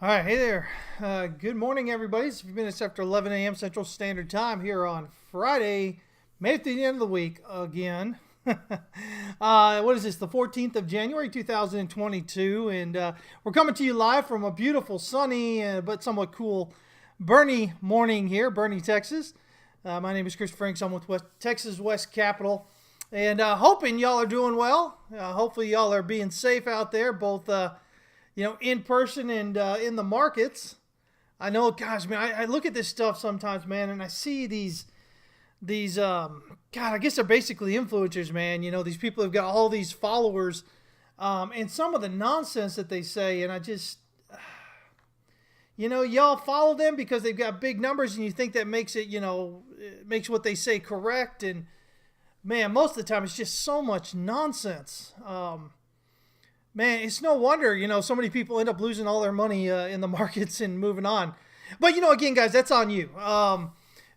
All right, hey there. Good morning, everybody. It's a few minutes after 11 a.m. Central Standard Time here on Friday, made it to the end of the week again. What is this, the 14th of January, 2022? And we're coming to you live from a beautiful, sunny, but somewhat cool Bernie morning here, Bernie, Texas. My name is Chris Franks. I'm with Texas West Capital. And hoping y'all are doing well. Hopefully y'all are being safe out there, both in person and in the markets. I know, gosh, man, I look at this stuff sometimes, man, and I see these God, I guess they're basically influencers, man. You know, these people have got all these followers, and some of the nonsense that they say, and I just, y'all follow them because they've got big numbers, and you think that makes it, makes what they say correct, and man, most of the time it's just so much nonsense. Man, it's no wonder, so many people end up losing all their money in the markets and moving on. But, again, guys, that's on you. At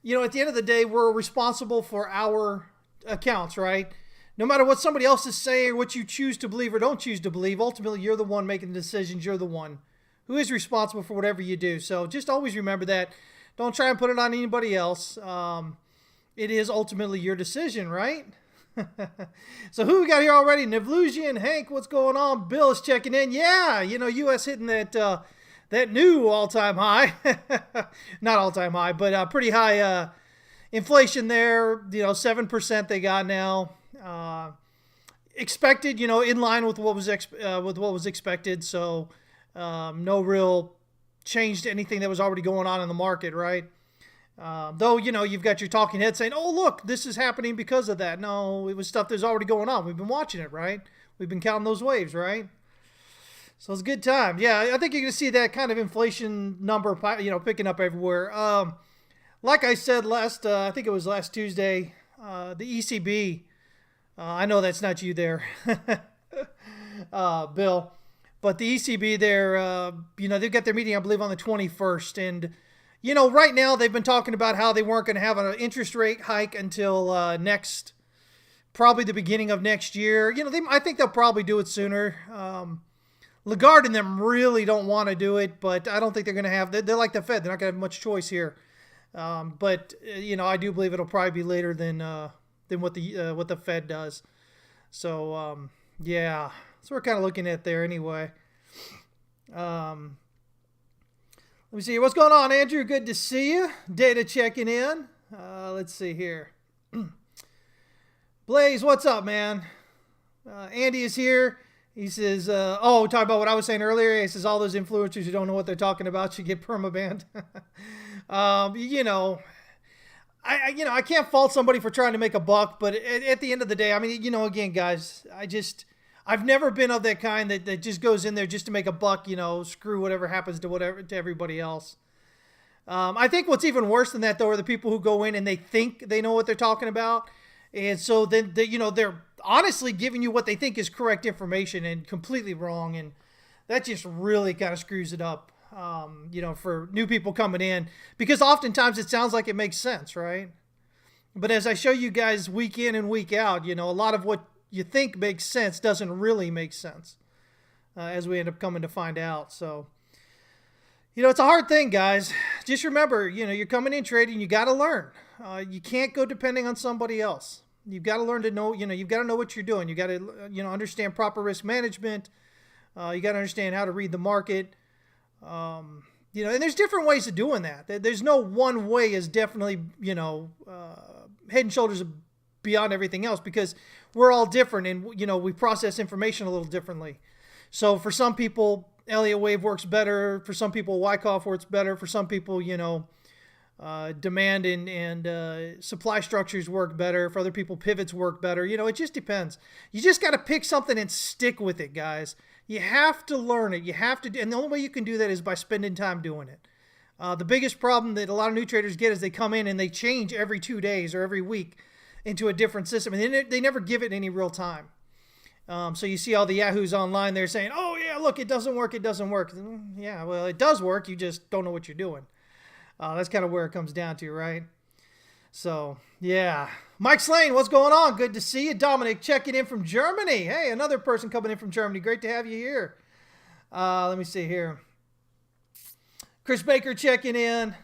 the end of the day, we're responsible for our accounts, right? No matter what somebody else is saying or what you choose to believe or don't choose to believe, ultimately, you're the one making the decisions. You're the one who is responsible for whatever you do. So just always remember that. Don't try and put it on anybody else. It is ultimately your decision, right? So who we got here already? Navlusian, Hank, what's going on? Bill is checking in. Yeah, U.S. hitting that new all-time high. Not all-time high, but pretty high inflation there. 7% they got now. Expected, in line with what was expected. So no real change to anything that was already going on in the market, right? Though, you've got your talking head saying, oh, look, this is happening because of that. No, it was stuff that's already going on. We've been watching it, right? We've been counting those waves, right? So it's a good time. Yeah, I think you're going to see that kind of inflation number, picking up everywhere. Like I said I think it was last Tuesday, the ECB, I know that's not you there, Bill, but the ECB there, they've got their meeting, I believe, on the 21st, and right now they've been talking about how they weren't going to have an interest rate hike until probably the beginning of next year. I think they'll probably do it sooner. Lagarde and them really don't want to do it, but I don't think they're going to have. They're like the Fed; they're not going to have much choice here. But I do believe it'll probably be later than what the Fed does. So yeah, so we're kind of looking at there anyway. Let me see here. What's going on, Andrew? Good to see you. Data checking in. Let's see here. Blaze, what's up, man? Andy is here. He says, talking about what I was saying earlier. He says all those influencers who don't know what they're talking about should get permabanned. I can't fault somebody for trying to make a buck, but at the end of the day, I mean, again, guys, I've never been of that kind that just goes in there just to make a buck, screw whatever happens to everybody else. I think what's even worse than that, though, are the people who go in and they think they know what they're talking about. And so then, they're honestly giving you what they think is correct information and completely wrong. And that just really kind of screws it up, for new people coming in. Because oftentimes it sounds like it makes sense, right? But as I show you guys week in and week out, a lot of what you think makes sense doesn't really make sense, as we end up coming to find out. So, it's a hard thing, guys. Just remember, you're coming in trading, you got to learn. You can't go depending on somebody else. You've got to learn to know, you've got to know what you're doing. You got to, understand proper risk management. You got to understand how to read the market. And there's different ways of doing that. There's no one way is definitely, head and shoulders beyond everything else, because we're all different and, we process information a little differently. So for some people, Elliott Wave works better. For some people, Wyckoff works better. For some people, demand and supply structures work better. For other people, pivots work better. It just depends. You just got to pick something and stick with it, guys. You have to learn it. You have to, and the only way you can do that is by spending time doing it. The biggest problem that a lot of new traders get is they come in and they change every 2 days or every week into a different system, and they never give it any real time. So you see all the yahoos online there saying, oh yeah, look, it doesn't work. Yeah, well, it does work. You just don't know what you're doing. That's kind of where it comes down to, right? So, yeah. Mike Slane, what's going on? Good to see you. Dominic checking in from Germany. Hey, another person coming in from Germany. Great to have you here. Let me see here. Chris Baker checking in.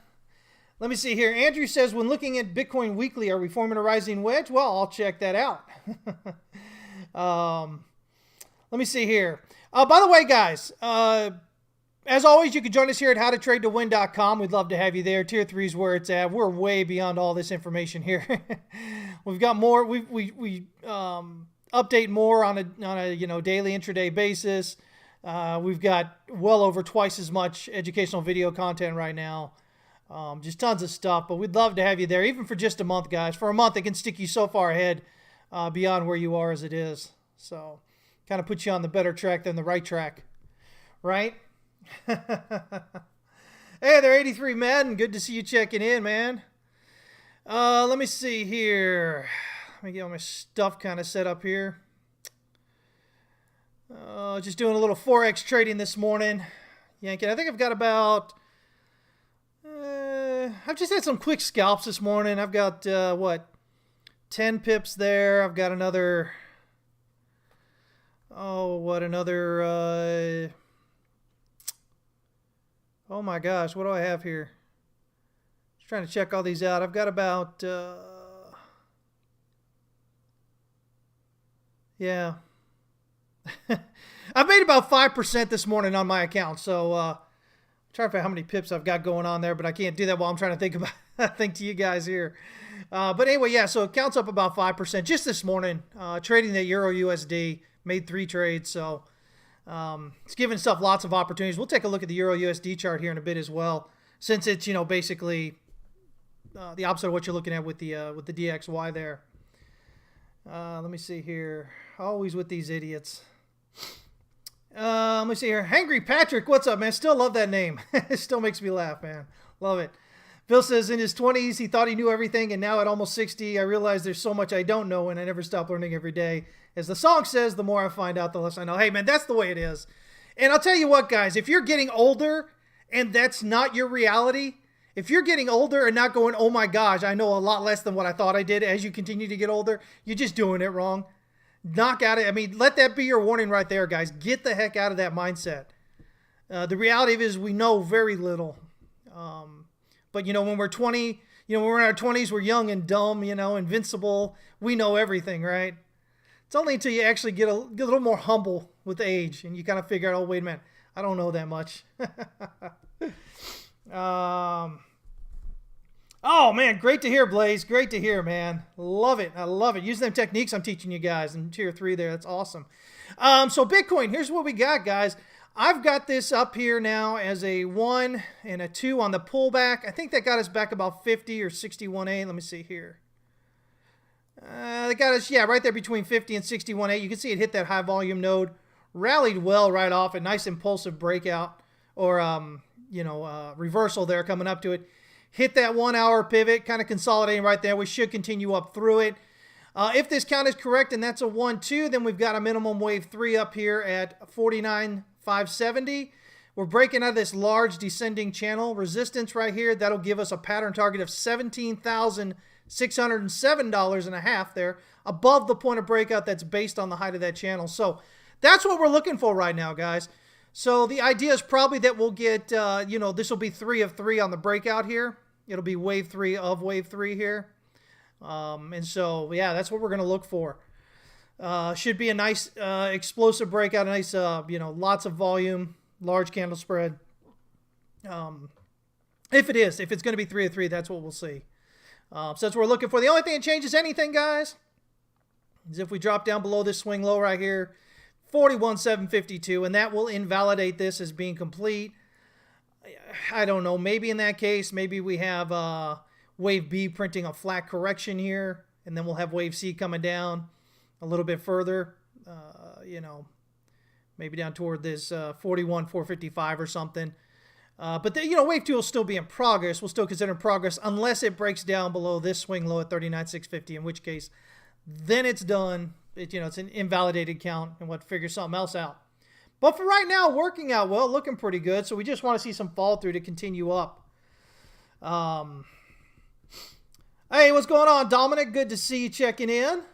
Let me see here. Andrew says, when looking at Bitcoin Weekly, are we forming a rising wedge? Well, I'll check that out. Let me see here. By the way, guys, as always, you can join us here at howtotradetowin.com. We'd love to have you there. Tier 3 is where it's at. We're way beyond all this information here. We've got more. We update more on a daily intraday basis. We've got well over twice as much educational video content right now. Just tons of stuff, but we'd love to have you there, even for just a month, guys. For a month, it can stick you so far ahead beyond where you are as it is. So kind of puts you on the better track than the right track, right? Hey there, 83 Madden. Good to see you checking in, man. Let me see here. Let me get all my stuff kind of set up here. Just doing a little Forex trading this morning. Yanking. I think I've got about... I've just had some quick scalps this morning. I've got, 10 pips there. I've got another... oh my gosh, what do I have here? Just trying to check all these out. I've got about... yeah. I've made about 5% this morning on my account, so... trying to find how many pips I've got going on there, but I can't do that while I'm trying to think to you guys here. But anyway, yeah, so it counts up about 5% just this morning. Trading the Euro USD, made 3 trades, so it's giving stuff lots of opportunities. We'll take a look at the Euro USD chart here in a bit as well, since it's basically the opposite of what you're looking at with the DXY there. Let me see here. Always with these idiots. Let me see here. Hangry Patrick, what's up, man? Still love that name. It still makes me laugh, man. Love it. Phil says in his 20s, he thought he knew everything, and now at almost 60, I realize there's so much I don't know, and I never stop learning every day. As the song says, the more I find out, the less I know. Hey, man, that's the way it is. And I'll tell you what, guys, if you're getting older and that's not your reality, if you're getting older and not going, oh my gosh, I know a lot less than what I thought I did as you continue to get older, you're just doing it wrong. Knock out it. I mean, let that be your warning right there, guys. Get the heck out of that mindset. The reality of it is we know very little. But, when we're 20, when we're in our 20s, we're young and dumb, invincible. We know everything, right? It's only until you actually get a little more humble with age and you kind of figure out, oh, wait a minute, I don't know that much. Oh, man, great to hear, Blaze. Great to hear, man. Love it. I love it. Use them techniques I'm teaching you guys in Tier 3 there. That's awesome. So Bitcoin, here's what we got, guys. I've got this up here now as a 1 and a 2 on the pullback. I think that got us back about 50 or 61.8. Let me see here. They got us, yeah, right there between 50 and 61.8. You can see it hit that high volume node. Rallied well right off. A nice impulsive breakout or, reversal there coming up to it. Hit that 1 hour pivot, kind of consolidating right there. We should continue up through it. If this count is correct and that's a 1-2, then we've got a minimum wave 3 up here at 49,570. We're breaking out of this large descending channel resistance right here. That'll give us a pattern target of $17,607.50 there above the point of breakout that's based on the height of that channel. So that's what we're looking for right now, guys. So the idea is probably that we'll get, this will be 3 of 3 on the breakout here. It'll be wave 3 of wave 3 here. And so, yeah, that's what we're going to look for. Should be a nice explosive breakout, a nice, lots of volume, large candle spread. If it's going to be 3 of 3, that's what we'll see. So that's what we're looking for. The only thing that changes anything, guys, is if we drop down below this swing low right here, 41,752, and that will invalidate this as being complete. I don't know. Maybe in that case, maybe we have wave B printing a flat correction here, and then we'll have wave C coming down a little bit further, maybe down toward this 41,455 or something. But wave 2 will still be in progress. We'll still consider progress unless it breaks down below this swing low at 39,650, in which case then it's done. It's an invalidated count, and we'll figure something else out. But for right now, working out well, looking pretty good. So we just want to see some fall through to continue up. Hey, what's going on, Dominic? Good to see you checking in.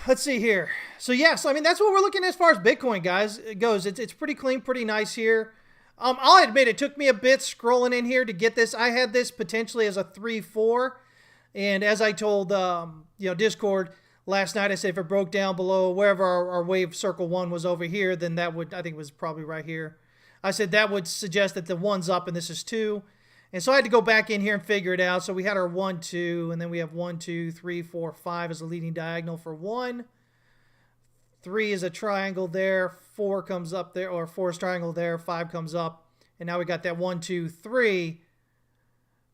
Let's see here. So yes, I mean that's what we're looking at as far as Bitcoin guys goes. It's pretty clean, pretty nice here. I'll admit it took me a bit scrolling in here to get this. I had this potentially as a 3-4, and as I told Discord last night, I said if it broke down below wherever our wave circle 1 was over here, then that would, I think it was probably right here. I said that would suggest that the 1's up and this is 2. And so I had to go back in here and figure it out. So we had our 1, 2, and then we have 1, 2, 3, 4, 5 as a leading diagonal for 1. 3 is a triangle there. 4 comes up there, or 4 is triangle there. 5 comes up. And now we got that 1, 2, 3.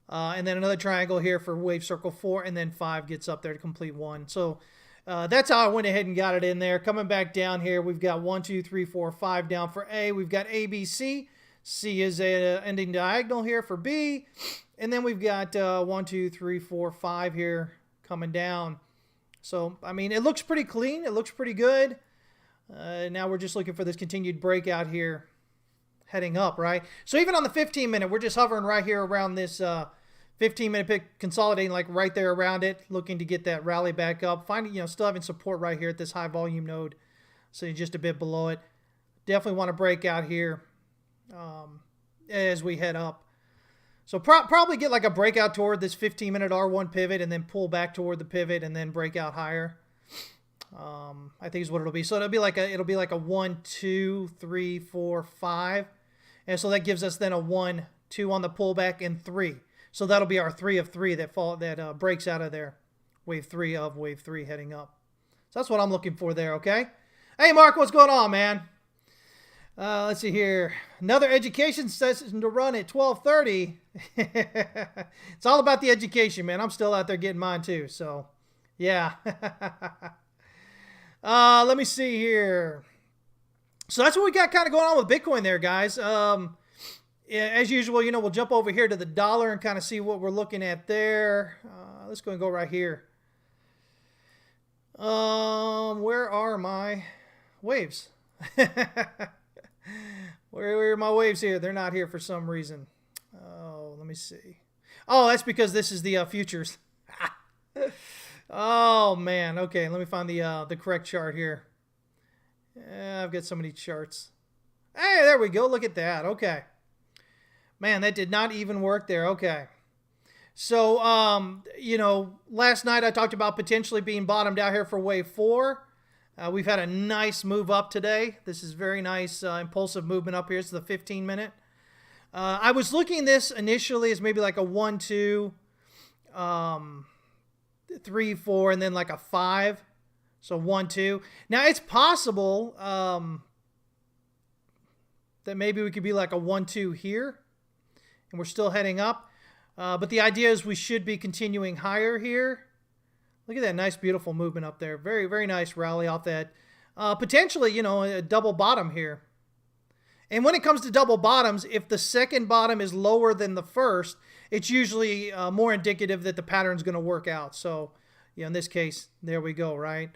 And then another triangle here for wave circle 4. And then 5 gets up there to complete 1. So that's how I went ahead and got it in there. Coming back down here, we've got 1, 2, 3, 4, 5 down for A. We've got A, B, C. C is a ending diagonal here for B. And then we've got 1, 2, 3, 4, 5 here coming down. So, I mean, it looks pretty clean. It looks pretty good. Now we're just looking for this continued breakout here heading up, right? So even on the 15-minute, we're just hovering right here around this 15-minute pick, consolidating like right there around it, looking to get that rally back up. Finding, still having support right here at this high volume node. So just a bit below it. Definitely want to break out here as we head up. So probably get like a breakout toward this 15-minute R1 pivot and then pull back toward the pivot and then break out higher. I think is what it'll be. So it'll be like a 1, 2, 3, 4, 5. And so that gives us then a 1, 2 on the pullback and 3. So that'll be our 3 of 3 that breaks out of there. Wave 3 of wave 3 heading up. So that's what I'm looking for there, okay? Hey, Mark, what's going on, man? Let's see here. Another education session to run at 12:30. It's all about the education, man. I'm still out there getting mine too. So, yeah. Let me see here. So that's what we got kind of going on with Bitcoin there, guys. As usual, we'll jump over here to the dollar and kind of see what we're looking at there. Let's go and go right here. Where are my waves? Where are my waves here? They're not here for some reason. Oh, let me see. Oh, that's because this is the futures. Oh, man. Okay, let me find the correct chart here. I've got so many charts. Hey, there we go. Look at that. Okay. Man, that did not even work there. Okay. So, last night I talked about potentially being bottomed out here for wave 4. We've had a nice move up today. This is very nice impulsive movement up here. It's the 15-minute. I was looking at this initially as maybe like a 1, 2, 3, 4, and then like a 5. So 1, 2. Now it's possible that maybe we could be like a 1, 2 here. And we're still heading up. But the idea is we should be continuing higher here. Look at that nice, beautiful movement up there. Very, very nice rally off that. Potentially, a double bottom here. And when it comes to double bottoms, if the second bottom is lower than the first, it's usually more indicative that the pattern's going to work out. So, in this case, there we go, right?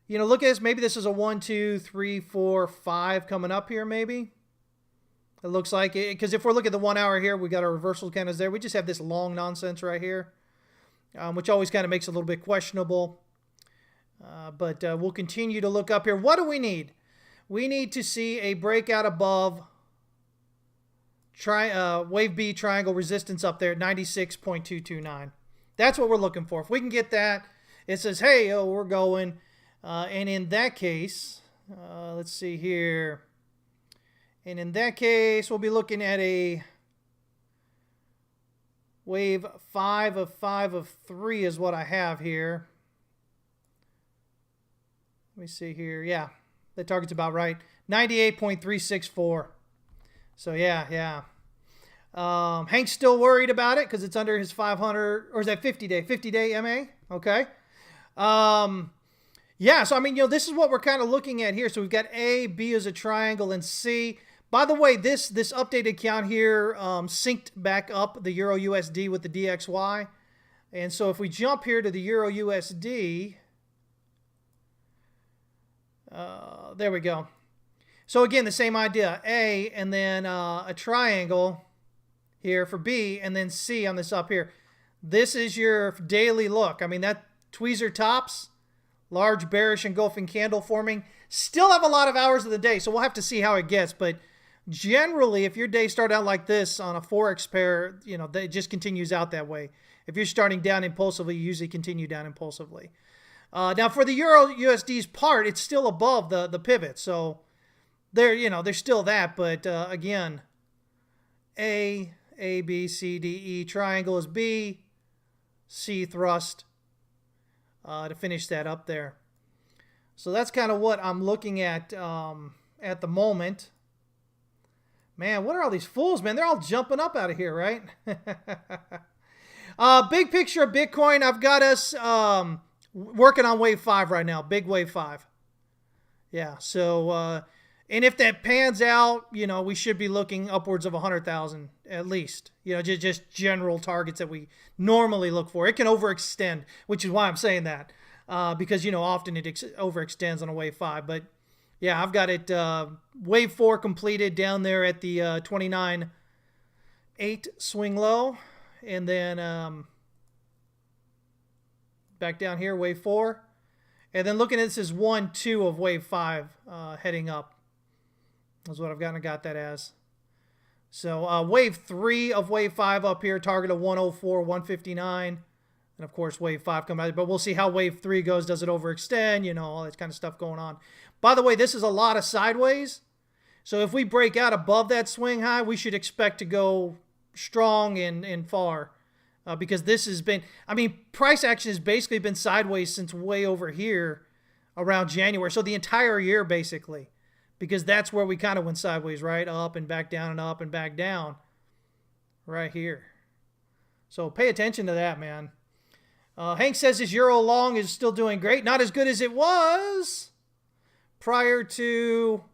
Look at this. Maybe this is a 1, 2, 3, 4, 5 coming up here, maybe. It looks like it, because if we're looking at the 1 hour here, we got our reversal candles there. We just have this long nonsense right here, which always kind of makes it a little bit questionable. But we'll continue to look up here. What do we need? We need to see a breakout above wave B triangle resistance up there at 96.229. That's what we're looking for. If we can get that, it says, hey, we're going. And in that case, let's see here. And in that case, we'll be looking at a wave 5 of 3 is what I have here. Let me see here. Yeah, the target's about right. 98.364. So, yeah. Hank's still worried about it because it's under his 500, or is that 50-day? 50-day MA? Okay. Yeah, so, I mean, this is what we're kind of looking at here. So, we've got A, B as a triangle, and C. By the way, this updated count here synced back up the Euro USD with the DXY. And so if we jump here to the Euro USD, there we go. So again, the same idea, A and then a triangle here for B and then C on this up here. This is your daily look. I mean, tweezer tops, large bearish engulfing candle forming. Still have a lot of hours of the day, so we'll have to see how it gets. But generally, if your day started out like this on a Forex pair, it just continues out that way. If you're starting down impulsively, you usually continue down impulsively. Now, for the Euro USD's part, it's still above the pivot. So there's still that. But again, A, B, C, D, E. Triangle is B. C thrust to finish that up there. So that's kind of what I'm looking at the moment. Man, what are all these fools, man? They're all jumping up out of here, right? Big picture of Bitcoin. I've got us working on wave 5 right now. Big wave 5. Yeah, so, and if that pans out, we should be looking upwards of 100,000 at least. Just general targets that we normally look for. It can overextend, which is why I'm saying that. Because, often it overextends on a wave 5. But, yeah, I've got it wave 4 completed down there at the 29.8 swing low. And then back down here, wave 4. And then looking at this as 1, 2 of wave 5 heading up. That's what I've got that as. So wave 3 of wave 5 up here, target of 104, 159. And, of course, wave 5 coming out. But we'll see how wave 3 goes. Does it overextend? All that kind of stuff going on. By the way, this is a lot of sideways. So if we break out above that swing high, we should expect to go strong and far. Because this has been, price action has basically been sideways since way over here around January. So the entire year, basically. Because that's where we kind of went sideways, right? Up and back down and up and back down. Right here. So pay attention to that, man. Hank says his Euro long is still doing great. Not as good as it was prior to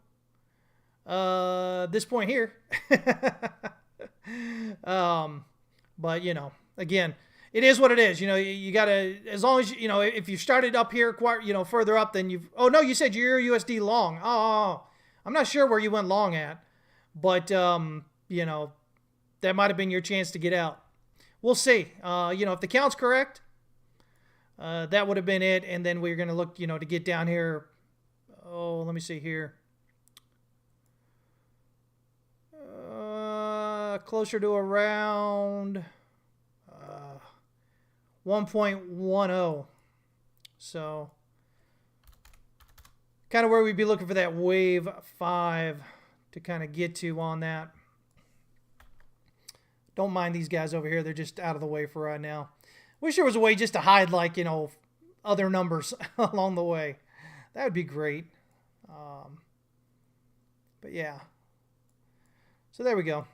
this point here. But, again, it is what it is. You got to, as long as, if you started up here, further up, then you've, oh, no, you said you're USD long. Oh, I'm not sure where you went long at, but, that might have been your chance to get out. We'll see. If the count's correct, that would have been it. And then we're going to look, to get down here. Oh, let me see here. Closer to around 1.10. So kind of where we'd be looking for that wave 5 to kind of get to on that. Don't mind these guys over here. They're just out of the way for right now. Wish there was a way just to hide, like, other numbers along the way. That would be great. But yeah. So there we go.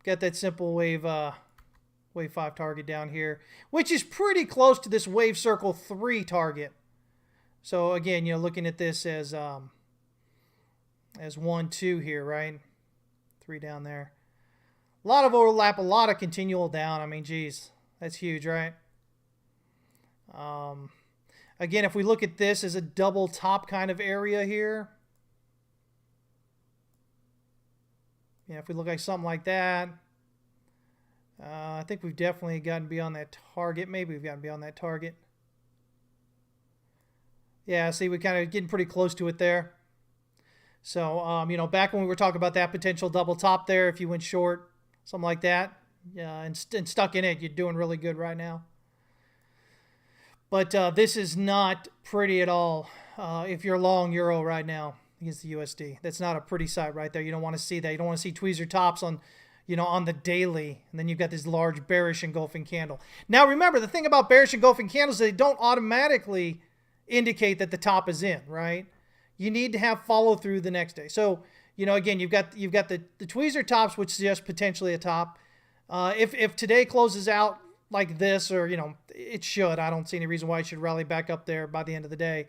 Got that simple wave 5 target down here, which is pretty close to this wave circle 3 target. So again, looking at this as 1, 2 here, right? 3 down there. A lot of overlap, a lot of continual down. Geez, that's huge, right? Again, if we look at this as a double top kind of area here, if we look like something like that, I think we've definitely gotten beyond that target. Maybe we've gotten beyond that target. Yeah, see, we're kind of getting pretty close to it there. So, back when we were talking about that potential double top there, if you went short, something like that, and stuck in it, you're doing really good right now. But this is not pretty at all if you're long Euro right now against the USD. That's not a pretty sight right there. You don't want to see that. You don't want to see tweezer tops on, on the daily. And then you've got this large bearish engulfing candle. Now, remember, the thing about bearish engulfing candles is they don't automatically indicate that the top is in, right? You need to have follow through the next day. So, again, you've got the tweezer tops, which suggests potentially a top. If today closes out like this, or, it should. I don't see any reason why it should rally back up there by the end of the day.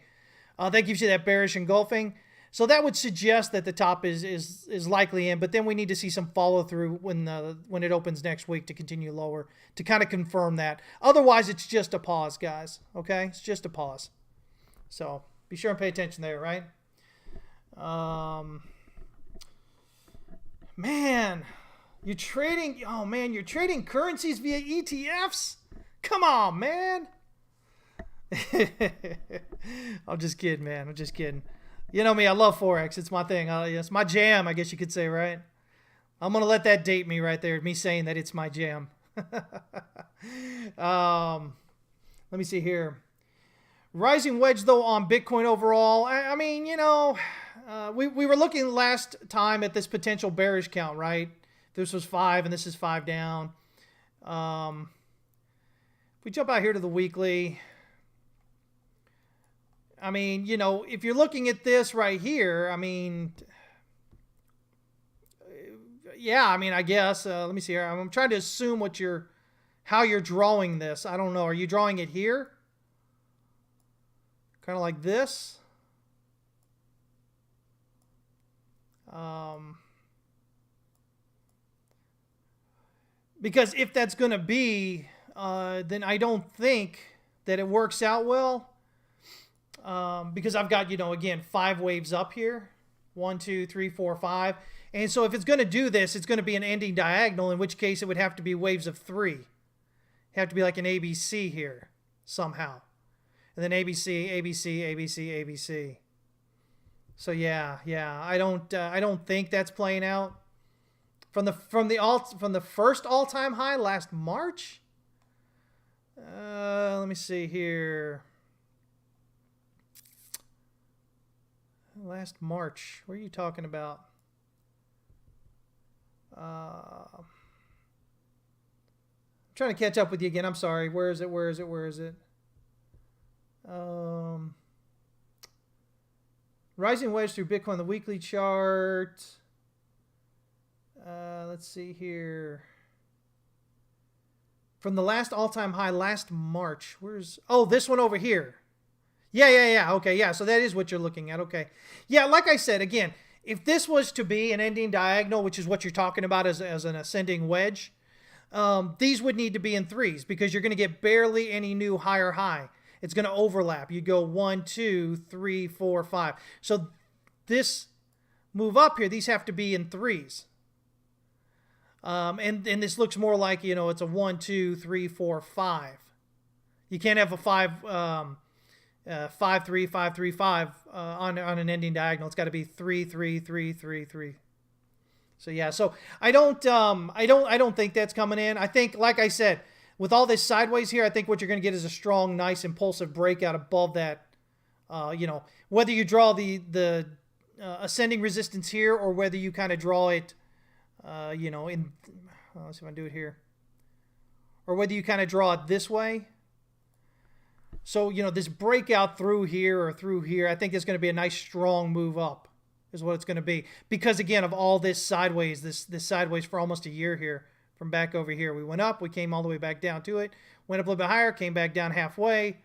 That gives you that bearish engulfing. So that would suggest that the top is likely in, but then we need to see some follow through when it opens next week to continue lower to kind of confirm that. Otherwise, it's just a pause, guys. Okay, it's just a pause. So be sure and pay attention there, right? Man, you're trading. Oh man, you're trading currencies via ETFs. Come on, man. I'm just kidding, man. I'm just kidding. You know me, I love Forex. It's my thing. It's my jam, I guess you could say, right? I'm going to let that date me right there, me saying that it's my jam. Let me see here. Rising wedge, though, on Bitcoin overall. I mean, we were looking last time at this potential bearish count, right? This was 5 and this is 5 down. If we jump out here to the weekly, I mean, if you're looking at this right here, I mean, yeah, I mean, I guess, let me see here. I'm trying to assume how you're drawing this. I don't know. Are you drawing it here? Kind of like this? Because if that's going to be, then I don't think that it works out well. Because I've got, again, 5 waves up here. 1, 2, 3, 4, 5. And so if it's going to do this, it's going to be an ending diagonal, in which case it would have to be waves of 3. It'd have to be like an ABC here somehow. And then ABC, ABC, ABC, ABC. So yeah, I don't think that's playing out. From the first all-time high last March? Let me see here. Last March. What are you talking about? I'm trying to catch up with you again. I'm sorry. Where is it? Rising wedge through Bitcoin, the weekly chart. Let's see here. From the last all-time high last March. This one over here. Yeah. Okay, yeah. So that is what you're looking at. Okay. Yeah, like I said, again, if this was to be an ending diagonal, which is what you're talking about as an ascending wedge, these would need to be in 3s because you're going to get barely any new higher high. It's going to overlap. You go 1, 2, 3, 4, 5. So this move up here, these have to be in 3s. And this looks more like, it's a 1, 2, 3, 4, 5. You can't have a 5, 5, 3, 5, 3, 5 on an ending diagonal. It's got to be 3, 3, 3, 3, 3. So yeah, so I don't think that's coming in. I think, like I said, with all this sideways here, I think what you're going to get is a strong, nice, impulsive breakout above that. Whether you draw the ascending resistance here or whether you kind of draw it, let's see if I can do it here, or whether you kind of draw it this way. So, this breakout through here or through here, I think it's going to be a nice, strong move up is what it's going to be. Because, again, of all this sideways, this sideways for almost a year here from back over here. We went up, we came all the way back down to it, went up a little bit higher, came back down halfway.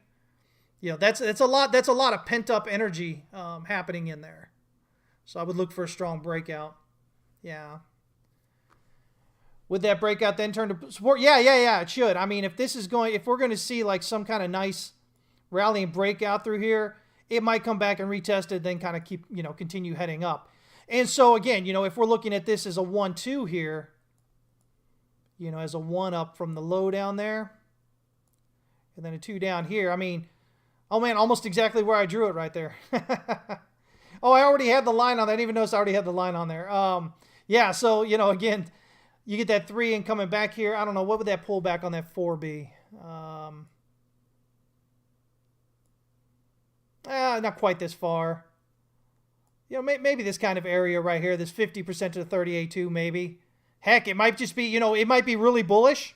That's a lot of pent-up energy happening in there. So I would look for a strong breakout. Yeah. Would that breakout then turn to support? Yeah, it should. I mean, if we're going to see like some kind of nice rally and breakout through here, it might come back and retest it, then kind of keep, continue heading up. And so again, if we're looking at this as a 1-2 here, as a 1 up from the low down there, and then a 2 down here. I mean, oh man, almost exactly where I drew it right there. Oh, I already had the line on that. I didn't even notice I already had the line on there. Yeah, so, again, you get that 3 and coming back here. I don't know, what would that pullback on that 4 be? Not quite this far. Maybe this kind of area right here, this 50% to the 38.2 maybe. Heck, it might just be, it might be really bullish,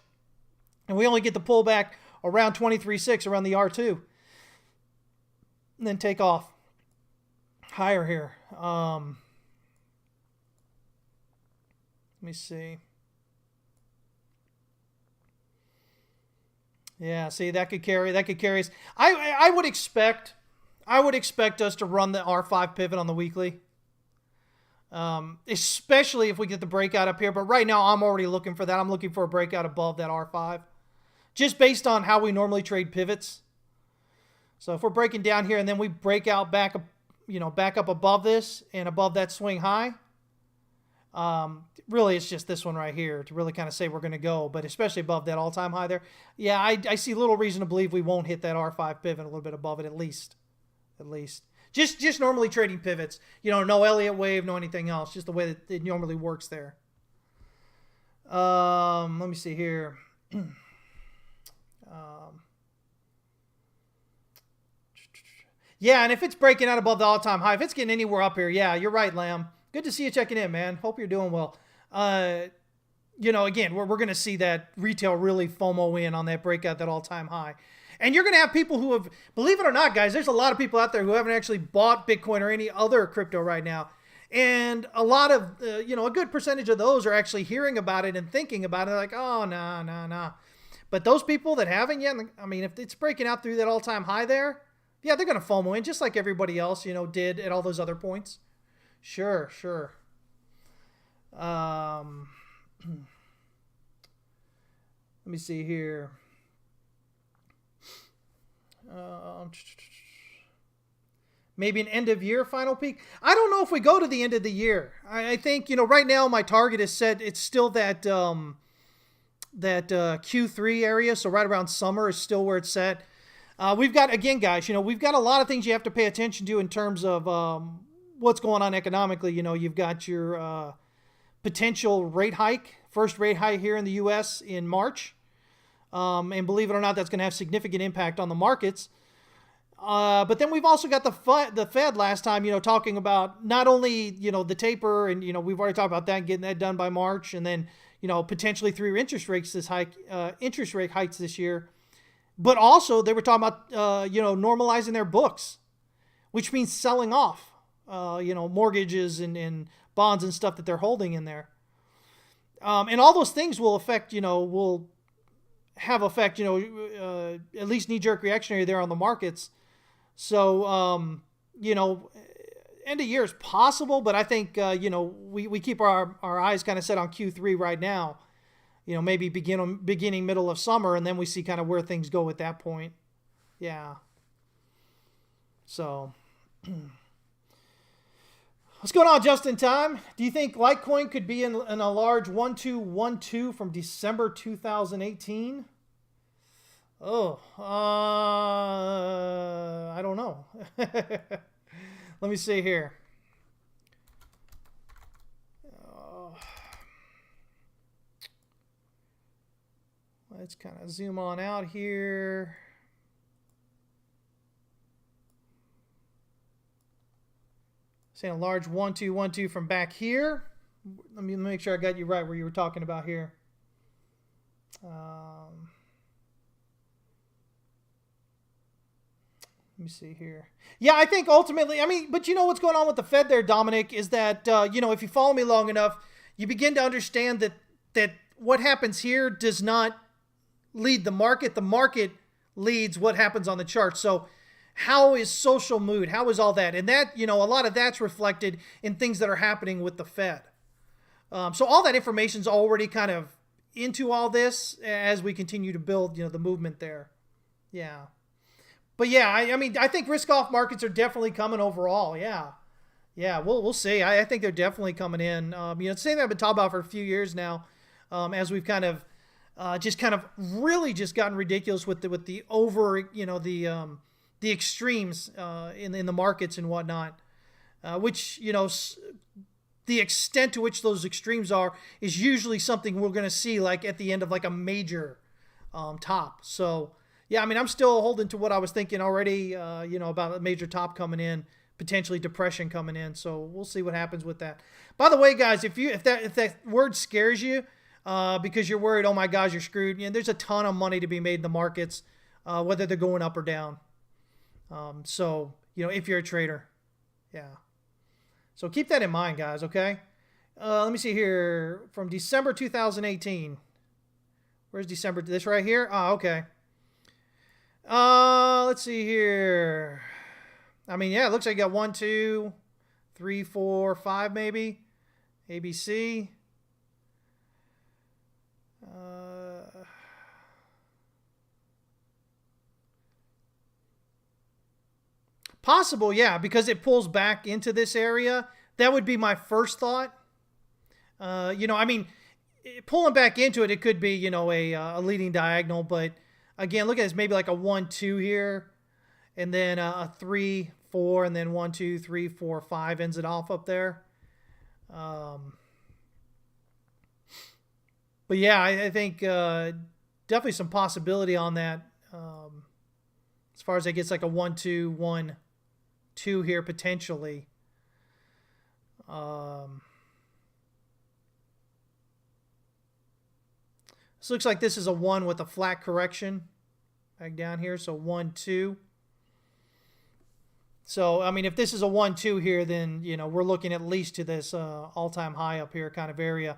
and we only get the pullback around 23.6, around the R2. And then take off higher here. Let me see. Yeah, see, that could carry us. I would expect us to run the R5 pivot on the weekly. Especially if we get the breakout up here. But right now, I'm already looking for that. I'm looking for a breakout above that R5. Just based on how we normally trade pivots. So if we're breaking down here and then we break out back up above this and above that swing high, Really, it's just this one right here to really kind of say we're going to go, but especially above that all-time high there. Yeah, I see little reason to believe we won't hit that R5 pivot a little bit above it at least. At least. Just normally trading pivots. No Elliott Wave, no anything else. Just the way that it normally works there. Let me see here. Yeah, and if it's breaking out above the all-time high, if it's getting anywhere up here, yeah, you're right, Lamb. Good to see you checking in, man. Hope you're doing well. Again, we're going to see that retail really FOMO in on that breakout, that all-time high. And you're going to have people who have, believe it or not, guys, there's a lot of people out there who haven't actually bought Bitcoin or any other crypto right now. And a lot of, a good percentage of those are actually hearing about it and thinking about it like, oh, nah. But those people that haven't yet, I mean, if it's breaking out through that all-time high there, yeah, they're going to FOMO in just like everybody else, did at all those other points. Sure. Let me see here. Maybe an end of year final peak. I don't know if we go to the end of the year. I think, right now my target is set. It's still that Q3 area. So right around summer is still where it's set. We've got, again, guys, we've got a lot of things you have to pay attention to in terms of what's going on economically. You've got your potential rate hike, first rate hike here in the U.S. in March. And believe it or not, that's going to have significant impact on the markets. But then we've also got the Fed last time, talking about not only, the taper and, we've already talked about that, getting that done by March, and then, potentially 3 interest rate hikes this year. But also they were talking about, normalizing their books, which means selling off, mortgages and bonds and stuff that they're holding in there. And all those things will affect, will have effect, at least knee-jerk reactionary there on the markets. So, end of year is possible, but I think, we keep our eyes kind of set on Q3 right now. Maybe beginning middle of summer, and then we see kind of where things go at that point. Yeah. So, what's going on, just in time? Do you think Litecoin could be in a large 1-2-1-2 from December 2018? Oh, I don't know. Let me see here. Let's kind of zoom on out here. Saying a large 1-2-1-2 from back here. Let me make sure I got you right where you were talking about here. Let me see here. Yeah, I think ultimately, but what's going on with the Fed there, Dominic, is that, if you follow me long enough, you begin to understand that what happens here does not lead the market. The market leads what happens on the chart. So how is social mood? How is all that? And that, a lot of that's reflected in things that are happening with the Fed. So all that information's already kind of into all this as we continue to build, the movement there. Yeah. But yeah, I think risk-off markets are definitely coming overall. Yeah. Yeah, we'll see. I think they're definitely coming in. It's something I've been talking about for a few years now, as we've kind of really just gotten ridiculous with the over, the extremes in the markets and whatnot, which, the extent to which those extremes are is usually something we're going to see like at the end of like a major top. So, yeah, I'm still holding to what I was thinking already, about a major top coming in, potentially depression coming in. So we'll see what happens with that. By the way, guys, if that word scares you, because you're worried, oh my gosh, you're screwed. There's a ton of money to be made in the markets, whether they're going up or down. So, if you're a trader, yeah. So keep that in mind, guys. Okay. Let me see here from December 2018. Where's December? This right here. Oh, okay. Let's see here. Yeah, it looks like you got 1, 2, 3, 4, 5, maybe. ABC. Possible, yeah, because it pulls back into this area. That would be my first thought. I mean, pulling back into it, it could be, a leading diagonal. But again, look at this, maybe like a 1-2 here, and then a 3-4, and then 1-2, 3-4, 5 ends it off up there. But yeah, I think definitely some possibility on that. As far as it gets like a 1-2, 1-2 here potentially. This looks like this is a 1 with a flat correction back down here. So 1-2. So, I mean, if this is a 1-2 here, then, we're looking at least to this all-time high up here kind of area.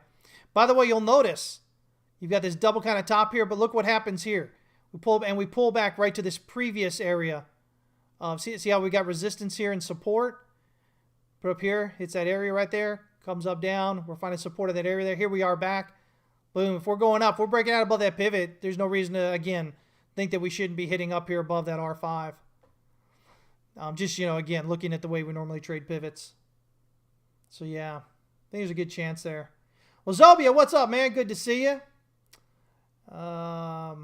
By the way, you'll notice you've got this double kind of top here, but look what happens here. We pull back right to this previous area. See how we got resistance here and support? Put up here, hits that area right there, comes up, down. We're finding support in that area there. Here we are back. Boom. If we're going up, we're breaking out above that pivot. There's no reason to, again, think that we shouldn't be hitting up here above that R5. Just, again, looking at the way we normally trade pivots. So, yeah, I think there's a good chance there. Well, Zobia, what's up, man? Good to see you. Let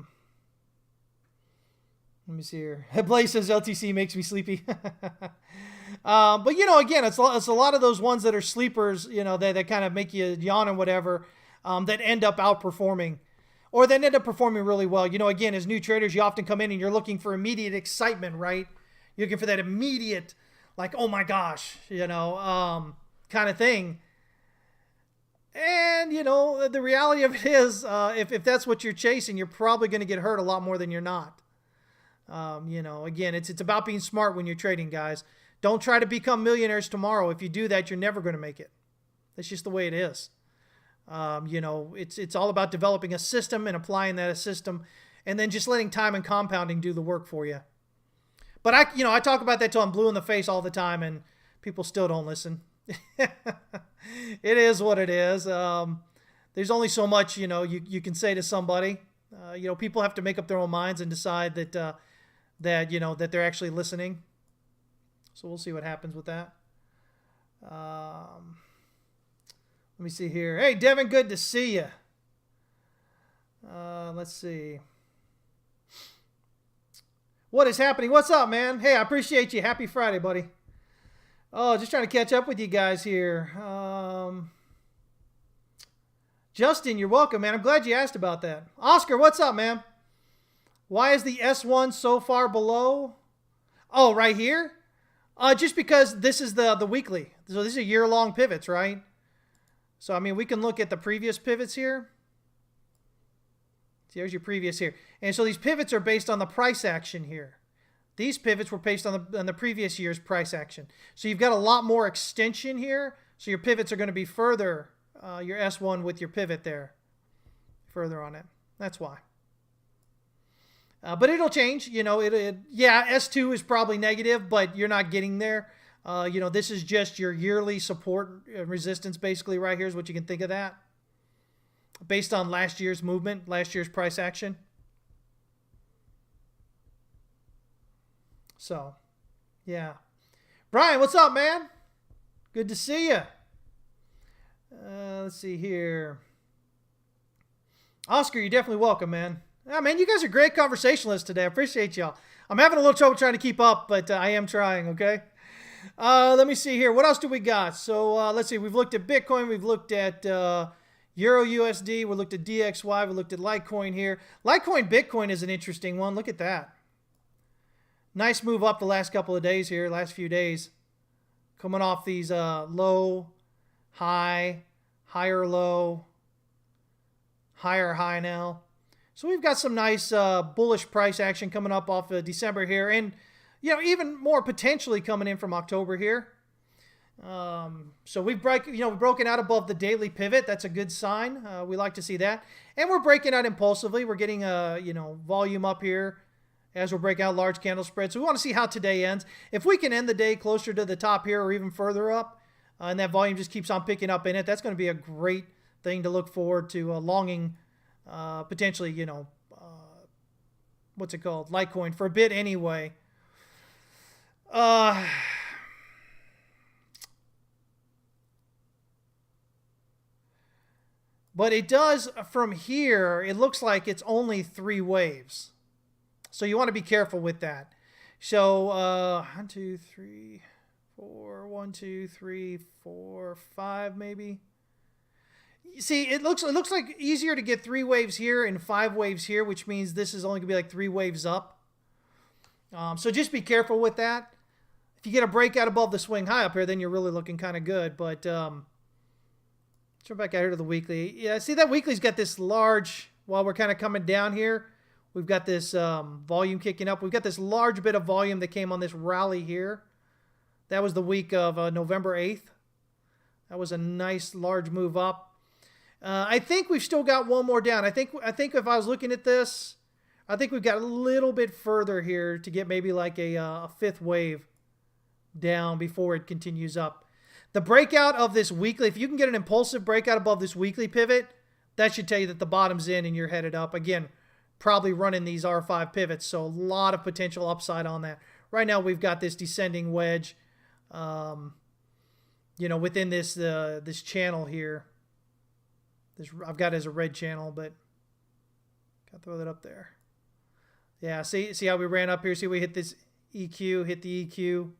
me see here. Blaze says LTC makes me sleepy. But, again, it's a lot of those ones that are sleepers, that kind of make you yawn and whatever, that end up outperforming. Or that end up performing really well. Again, as new traders, you often come in and you're looking for immediate excitement, right? You're looking for that immediate, like, oh my gosh, kind of thing. And, the reality of it is, if that's what you're chasing, you're probably going to get hurt a lot more than you're not. Again, it's about being smart when you're trading, guys. Don't try to become millionaires tomorrow. If you do that, you're never going to make it. That's just the way it is. It's all about developing a system and applying that system, and then just letting time and compounding do the work for you. But I talk about that till I'm blue in the face all the time, and people still don't listen. It is what it is. There's only so much, you can say to somebody. People have to make up their own minds and decide that they're actually listening. So we'll see what happens with that. Let me see here. Hey, Devin, good to see you. Let's see. What is happening? What's up, man? Hey, I appreciate you. Happy Friday, buddy. Oh, just trying to catch up with you guys here. Justin, you're welcome, man. I'm glad you asked about that. Oscar, what's up, man? Why is the S1 so far below? Oh, right here? Just because this is the weekly. So these are year-long pivots, right? So, I mean, we can look at the previous pivots here. See, there's your previous here. And so these pivots are based on the price action here. These pivots were based on the previous year's price action. So you've got a lot more extension here. So your pivots are going to be further, your S1 with your pivot there, further on it. That's why. But it'll change. S2 is probably negative, but you're not getting there. This is just your yearly support resistance basically right here is what you can think of that. Based on last year's movement, last year's price action. So, yeah. Brian, what's up, man? Good to see you. Let's see here. Oscar, you're definitely welcome, man. Yeah, man, you guys are great conversationalists today. I appreciate y'all. I'm having a little trouble trying to keep up, but I am trying, okay? Let me see here. What else do we got? So, let's see. We've looked at Bitcoin. We've looked at Euro USD. We looked at DXY. We looked at Litecoin here. Litecoin Bitcoin is an interesting one. Look at that. Nice move up the last couple of days here, last few days. Coming off these low, high, higher low, higher high now. So we've got some nice bullish price action coming up off of December here. And, even more potentially coming in from October here. So we've broken out above the daily pivot. That's a good sign. We like to see that. And we're breaking out impulsively. We're getting, volume up here as we're breaking out large candle spreads. So we want to see how today ends. If we can end the day closer to the top here or even further up, and that volume just keeps on picking up in it, that's going to be a great thing to look forward to, longing potentially, what's it called? Litecoin for a bit anyway. But it does, from here, it looks like it's only 3 waves. So you want to be careful with that. So 1, 2, 3, 4, 1, 2, 3, 4, 5 maybe. See, it looks like easier to get 3 waves here and 5 waves here, which means this is only gonna be like 3 waves up. So just be careful with that. If you get a breakout above the swing high up here, then you're really looking kind of good. But turn back out here to the weekly. Yeah, see that weekly's got this large. While we're kind of coming down here, we've got this volume kicking up. We've got this large bit of volume that came on this rally here. That was the week of November 8th. That was a nice large move up. I think we've still got one more down. I think if I was looking at this, I think we've got a little bit further here to get maybe like a 5th wave down before it continues up. The breakout of this weekly, if you can get an impulsive breakout above this weekly pivot, that should tell you that the bottom's in and you're headed up. Again, probably running these R5 pivots, so a lot of potential upside on that. Right now we've got this descending wedge, within this channel here. I've got it as a red channel, but gotta throw that up there. Yeah, see how we ran up here? See, we hit this EQ, hit the EQ.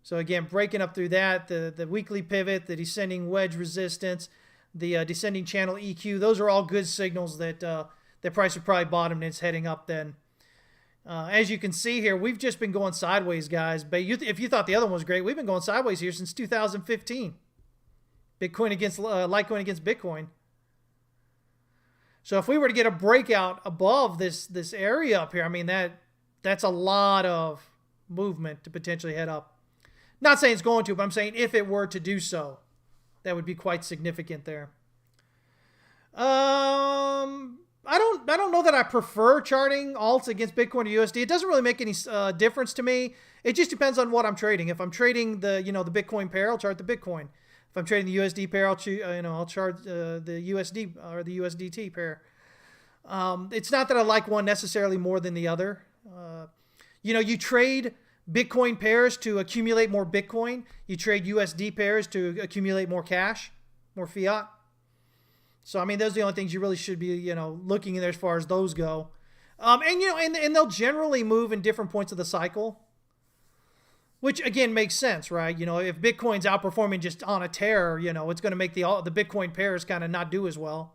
So again, breaking up through that, the weekly pivot, the descending wedge resistance, the descending channel EQ, those are all good signals that the price would probably bottom and it's heading up then. As you can see here, we've just been going sideways, guys. But if you thought the other one was great, we've been going sideways here since 2015. Bitcoin against Litecoin against Bitcoin. So if we were to get a breakout above this area up here, I mean that's a lot of movement to potentially head up. Not saying it's going to, but I'm saying if it were to do so, that would be quite significant there. I don't know that I prefer charting alts against Bitcoin or USD. It doesn't really make any difference to me. It just depends on what I'm trading. If I'm trading the Bitcoin pair, I'll chart the Bitcoin. If I'm trading the USD pair, I'll chart the USD or the USDT pair. It's not that I like one necessarily more than the other. You trade Bitcoin pairs to accumulate more Bitcoin. You trade USD pairs to accumulate more cash, more fiat. So, I mean, those are the only things you really should be, looking in there as far as those go. And they'll generally move in different points of the cycle, which, again, makes sense, right? If Bitcoin's outperforming just on a tear, it's going to make the Bitcoin pairs kind of not do as well.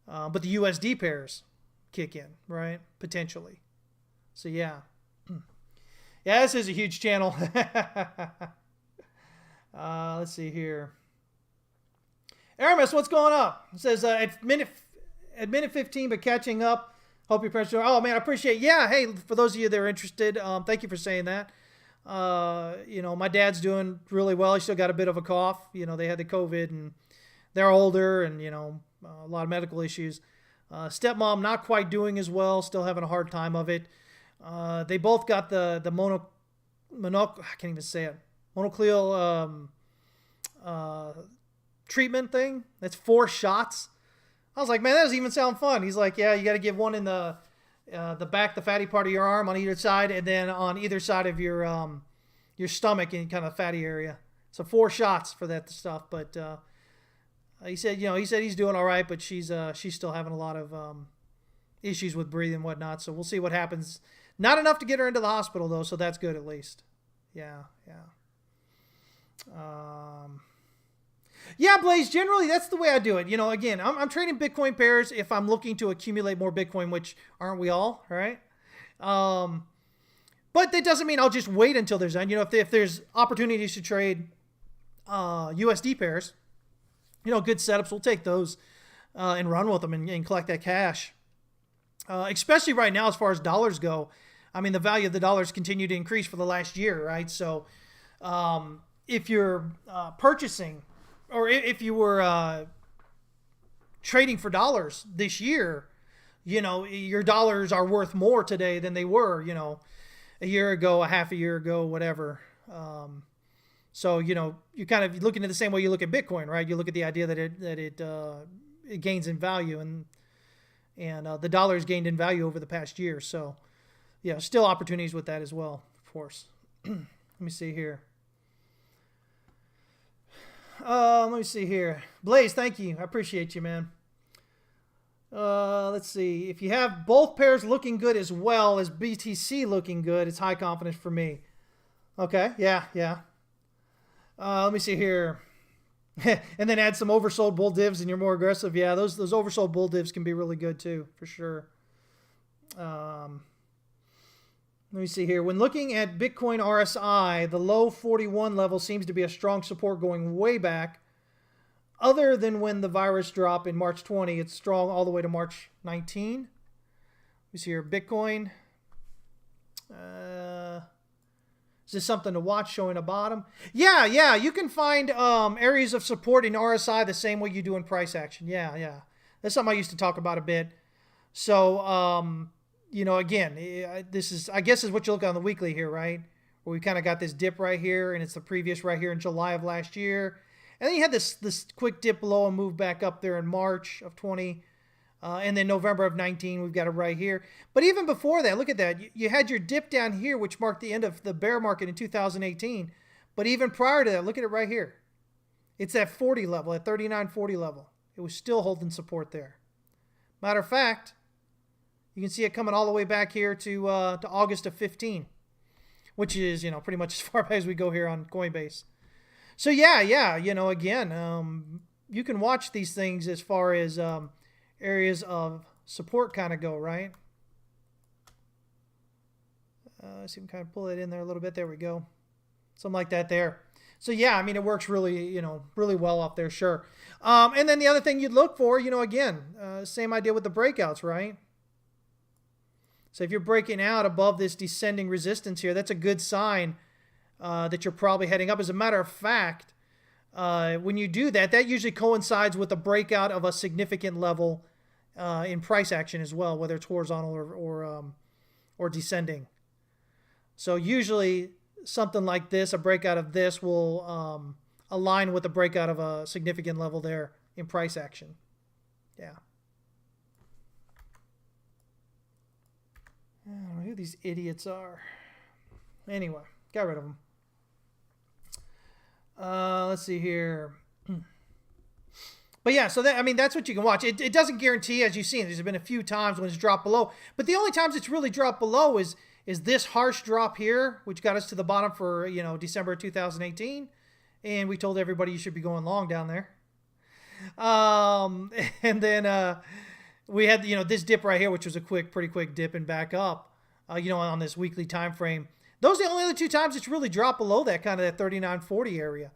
But the USD pairs kick in, right? Potentially. So, yeah. Yeah, this is a huge channel. Let's see here. Aramis, what's going on? It says at minute 15, but catching up. Hope your parents are. Oh man, I appreciate. Yeah, hey, for those of you that are interested, thank you for saying that. My dad's doing really well. He still got a bit of a cough. They had the COVID and they're older and a lot of medical issues. Stepmom not quite doing as well. Still having a hard time of it. They both got the I can't even say it. Monocleal treatment thing. That's 4 shots. I was like, man, that doesn't even sound fun. He's like, yeah, you got to give one in the back, the fatty part of your arm on either side, and then on either side of your stomach in kind of fatty area. So 4 shots for that stuff. But he said he's doing all right, but she's still having a lot of issues with breathing and whatnot. So we'll see what happens. Not enough to get her into the hospital though, so that's good at least. Yeah. Yeah, Blaze, generally that's the way I do it. Again, I'm trading Bitcoin pairs if I'm looking to accumulate more Bitcoin, which aren't we all, right? But that doesn't mean I'll just wait until there's done. If there's opportunities to trade USD pairs, good setups, we'll take those and run with them and collect that cash. Especially right now as far as dollars go. I mean, the value of the dollars continue to increase for the last year, right? So if you're purchasing or if you were trading for dollars this year, your dollars are worth more today than they were, a year ago, a half a year ago, whatever. So, you're kind of looking at the same way you look at Bitcoin, right? You look at the idea that it gains in value and the dollar's gained in value over the past year. So, yeah, still opportunities with that as well, of course. Let me see here. Let me see here. Blaze, thank you. I appreciate you, man. Let's see. If you have both pairs looking good as well as BTC looking good, it's high confidence for me. Okay, yeah. Let me see here. And then add some oversold bull divs and you're more aggressive. Yeah, those oversold bull divs can be really good too, for sure. Let me see here. When looking at Bitcoin RSI, the low 41 level seems to be a strong support going way back. Other than when the virus dropped in March 20, it's strong all the way to March 19. We see here Bitcoin. Is this something to watch showing a bottom? Yeah. You can find areas of support in RSI the same way you do in price action. Yeah. That's something I used to talk about a bit. So, again, this is, I guess, is what you look on the weekly here, right? Where we kind of got this dip right here, and it's the previous right here in July of last year. And then you had this quick dip below and move back up there in March of 20. And then November of 19, we've got it right here. But even before that, look at that. You had your dip down here, which marked the end of the bear market in 2018. But even prior to that, look at it right here. It's that 40 level, at 39.40 level. It was still holding support there. Matter of fact, you can see it coming all the way back here to August of 15, which is, pretty much as far back as we go here on Coinbase. So yeah, again, you can watch these things as far as areas of support kind of go, right? Let's see if we can kind of pull it in there a little bit. There we go. Something like that there. So yeah, I mean, it works really, really well off there, sure. And then the other thing you'd look for, again, same idea with the breakouts, right? So if you're breaking out above this descending resistance here, that's a good sign that you're probably heading up. As a matter of fact, when you do that, that usually coincides with a breakout of a significant level in price action as well, whether it's horizontal or descending. So usually something like this, a breakout of this, will align with the breakout of a significant level there in price action. Yeah. I don't know who these idiots are. Anyway, got rid of them. Let's see here. But yeah, so that's what you can watch. It doesn't guarantee, as you've seen, there's been a few times when it's dropped below. But the only times it's really dropped below is this harsh drop here, which got us to the bottom for, December 2018. And we told everybody you should be going long down there. And then we had, this dip right here, which was a pretty quick dip and back up, on this weekly time frame. Those are the only other two times it's really dropped below that kind of that 39.40 area.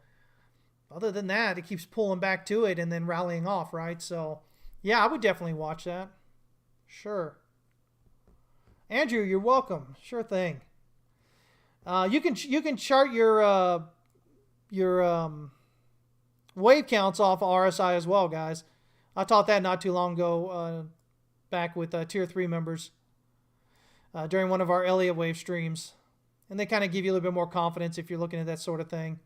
Other than that, it keeps pulling back to it and then rallying off, right? So, yeah, I would definitely watch that. Sure. Andrew, you're welcome. Sure thing. You can chart your wave counts off of RSI as well, guys. I taught that not too long ago, back with Tier 3 members during one of our Elliott Wave streams. And they kind of give you a little bit more confidence if you're looking at that sort of thing.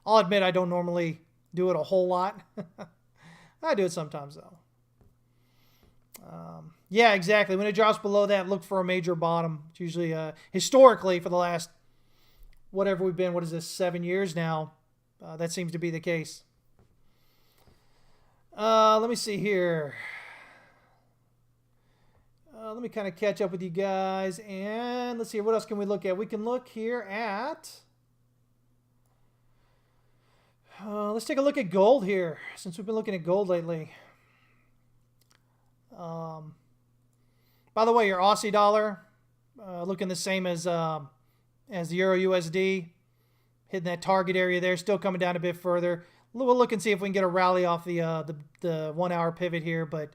I'll admit I don't normally do it a whole lot. I do it sometimes, though. Yeah, exactly. When it drops below that, look for a major bottom. It's usually, historically, for the last, whatever we've been, 7 years now, that seems to be the case. Let me see here. Let me kind of catch up with you guys. And let's see, what else can we look at? We can look here at... let's take a look at gold here, since we've been looking at gold lately. By the way, your Aussie dollar looking the same as the Euro USD, hitting that target area there, still coming down a bit further. We'll look and see if we can get a rally off the 1 hour pivot here, but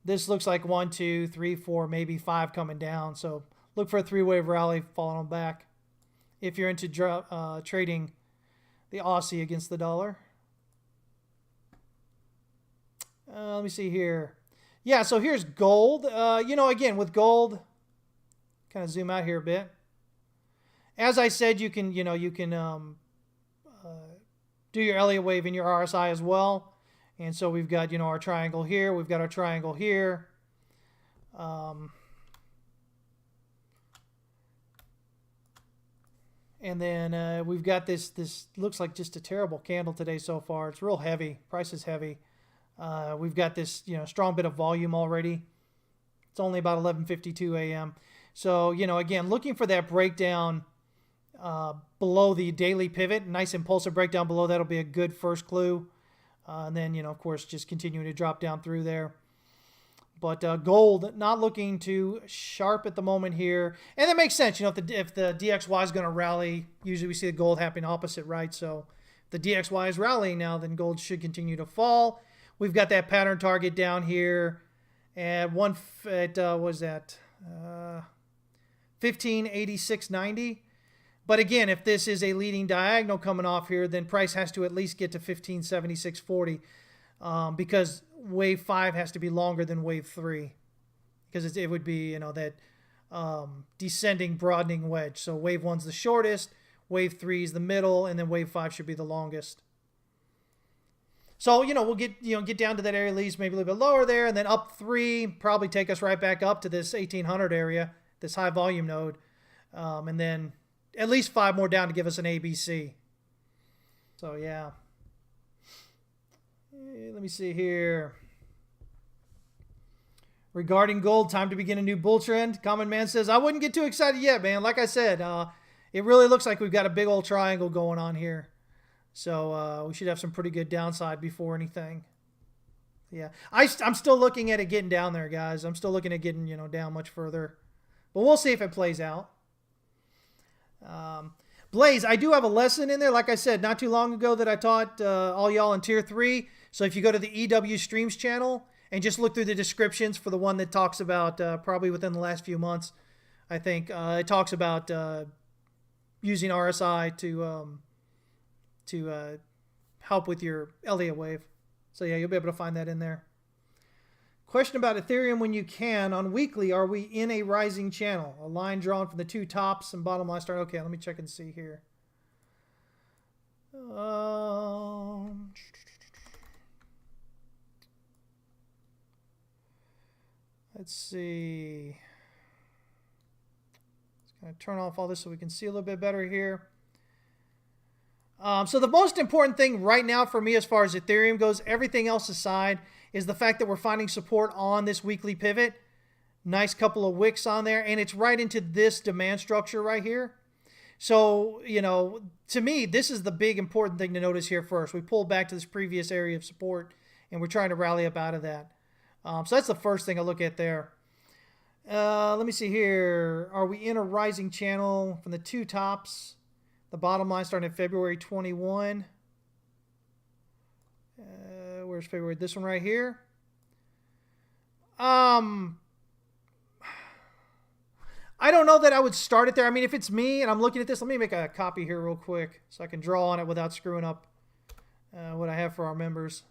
this looks like 1, 2, 3, 4, maybe 5 coming down. So look for a 3-wave rally falling on back if you're into trading the Aussie against the dollar. Let me see here. Yeah, so here's gold. Again, with gold, kind of zoom out here a bit. As I said, you can do your Elliott Wave in your RSI as well. And so we've got, our triangle here. We've got our triangle here. And then we've got this looks like just a terrible candle today so far. It's real heavy. Price is heavy. We've got this, strong bit of volume already. It's only about 11:52 a.m. So, again, looking for that breakdown below the daily pivot. Nice impulsive breakdown below that'll be a good first clue. And then, of course, just continuing to drop down through there. But gold not looking too sharp at the moment here. And that makes sense. If the DXY is going to rally, usually we see the gold happening opposite, right? So if the DXY is rallying now, then gold should continue to fall. We've got that pattern target down here at what was that? 1586.90. But again, if this is a leading diagonal coming off here, then price has to at least get to 1576.40 because wave 5 has to be longer than wave 3 because it would be, that descending broadening wedge. So wave 1's the shortest, wave 3 is the middle, and then wave 5 should be the longest. So, we'll get down to that area at least, maybe a little bit lower there, and then up 3, probably take us right back up to this 1800 area, this high volume node, and then at least 5 more down to give us an ABC. So, yeah. Let me see here. Regarding gold, time to begin a new bull trend. Common Man says, I wouldn't get too excited yet, man. Like I said, it really looks like we've got a big old triangle going on here. So we should have some pretty good downside before anything. Yeah, I'm still looking at it getting down there, guys. I'm still looking at getting, down much further. But we'll see if it plays out. Blaze, I do have a lesson in there, like I said, not too long ago that I taught all y'all in Tier 3. So if you go to the EW Streams channel and just look through the descriptions for the one that talks about probably within the last few months, I think it talks about using RSI to help with your Elliott Wave. So yeah, you'll be able to find that in there. Question about Ethereum when you can. On weekly, are we in a rising channel? A line drawn from the 2 tops and bottom line start. Okay, let me check and see here. Let's see. Just going to turn off all this so we can see a little bit better here. So the most important thing right now for me as far as Ethereum goes, everything else aside, is the fact that we're finding support on this weekly pivot. Nice couple of wicks on there, and it's right into this demand structure right here. So, to me, this is the big important thing to notice here first. We pulled back to this previous area of support, and we're trying to rally up out of that. So that's the first thing I look at there. Let me see here. Are we in a rising channel from the 2 tops? The bottom line starting at February 21. Where's February? This one right here. I don't know that I would start it there. I mean, if it's me and I'm looking at this, let me make a copy here real quick so I can draw on it without screwing up what I have for our members.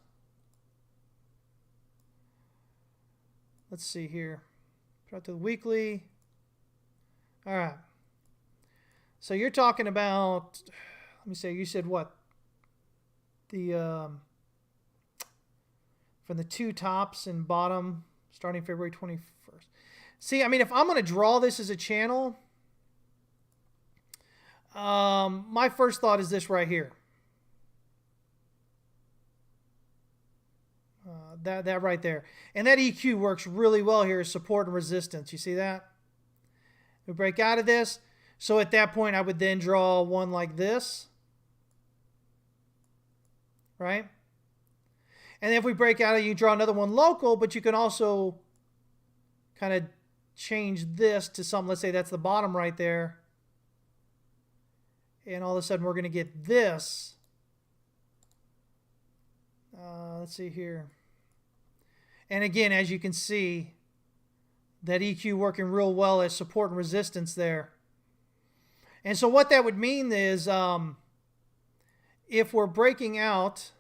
Let's see here. Try to the weekly. All right. So you're talking about, let me say, you said what? The, from the 2 tops and bottom starting February 21st. See, I mean, if I'm going to draw this as a channel, my first thought is this right here. That right there. And that EQ works really well here as support and resistance. You see that? We break out of this. So at that point, I would then draw one like this, right? And then if we break out of it, you draw another one local, but you can also kind of change this to something. Let's say that's the bottom right there. And all of a sudden, we're going to get this. Let's see here. And again, as you can see, that EQ working real well as support and resistance there. And so what that would mean is if we're breaking out,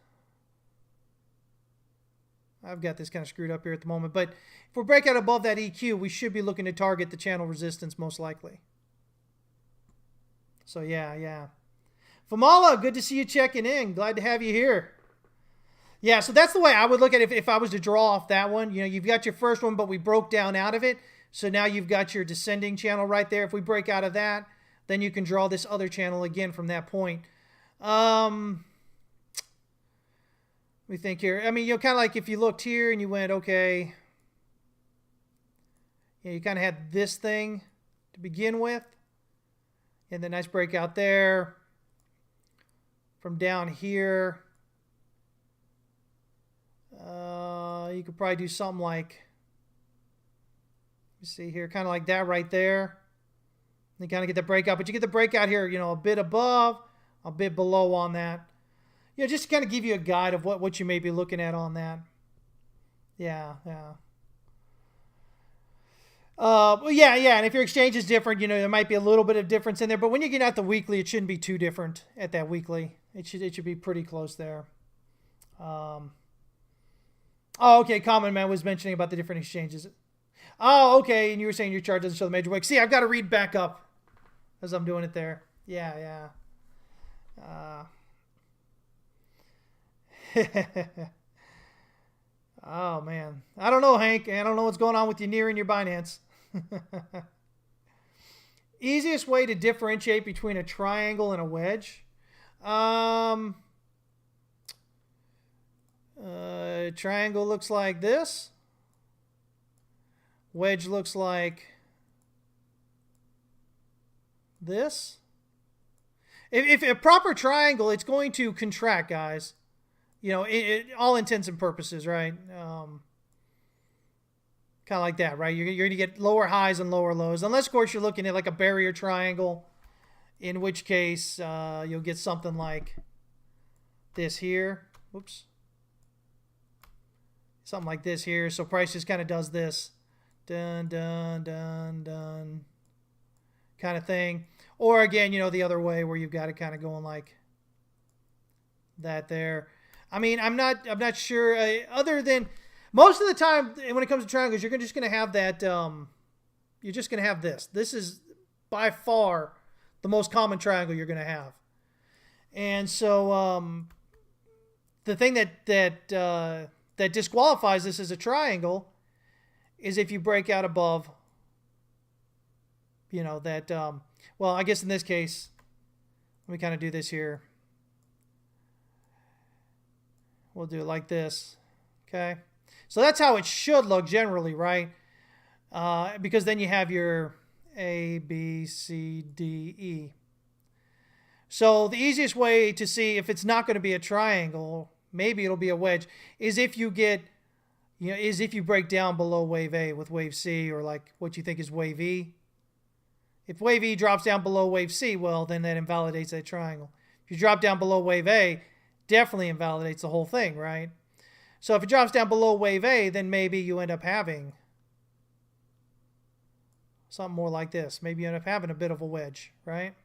I've got this kind of screwed up here at the moment, but if we break out above that EQ, we should be looking to target the channel resistance most likely. So yeah. Famala, good to see you checking in. Glad to have you here. Yeah, so that's the way I would look at it if I was to draw off that one. You've got your first one, but we broke down out of it. So now you've got your descending channel right there. If we break out of that, then you can draw this other channel again from that point. We think here. I mean, kind of like if you looked here and you went, okay, you kind of had this thing to begin with, and then nice breakout there. From down here, you could probably do something like, you see here, kind of like that right there. You kind of get the breakout, but you get the breakout here, a bit above, a bit below on that. Just to kind of give you a guide of what you may be looking at on that. Yeah. Well, yeah, and if your exchange is different, there might be a little bit of difference in there. But when you get out the weekly, it shouldn't be too different at that weekly. It should be pretty close there. Oh, okay. Common Man was mentioning about the different exchanges. Oh, okay. And you were saying your chart doesn't show the major wick. See, I've got to read back up as I'm doing it there. Yeah. Oh, man. I don't know, Hank. I don't know what's going on with your Near and your Binance. Easiest way to differentiate between a triangle and a wedge. Triangle looks like this. Wedge looks like this. If a proper triangle, it's going to contract, guys. All intents and purposes, right? Kind of like that, right? You're going to get lower highs and lower lows. Unless, of course, you're looking at like a barrier triangle, in which case you'll get something like this here. Whoops. Something like this here. So price just kind of does this. Dun, dun, dun, dun. Kind of thing. Or again, the other way where you've got it kind of going like that there. I mean, I'm not sure. Other than most of the time, when it comes to triangles, you're just going to have that. You're just going to have this. This is by far the most common triangle you're going to have. And so the thing that disqualifies this as a triangle is if you break out above. That. Well, I guess in this case, let me kind of do this here. We'll do it like this. Okay. So that's how it should look generally, right? Because then you have your A, B, C, D, E. So the easiest way to see if it's not going to be a triangle, maybe it'll be a wedge, is if you get, is if you break down below wave A with wave C, or like what you think is wave E. If wave E drops down below wave C, well, then that invalidates that triangle. If you drop down below wave A, definitely invalidates the whole thing, right? So if it drops down below wave A, then maybe you end up having something more like this. Maybe you end up having a bit of a wedge, right?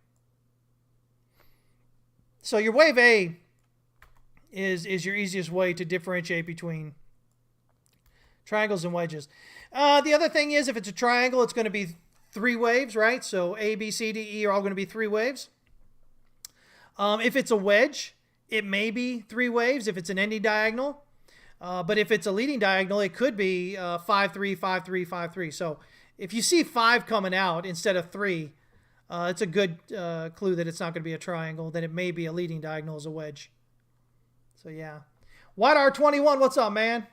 So your wave A is your easiest way to differentiate between triangles and wedges. The other thing is, if it's a triangle, it's going to be 3 waves, right? So A, B, C, D, E are all going to be 3 waves. If it's a wedge, it may be 3 waves if it's an ending diagonal. But if it's a leading diagonal, it could be 5, 3, 5, 3, 5, 3. So if you see 5 coming out instead of 3, it's a good clue that it's not going to be a triangle, that it may be a leading diagonal as a wedge. So yeah. White R21, what's up, man?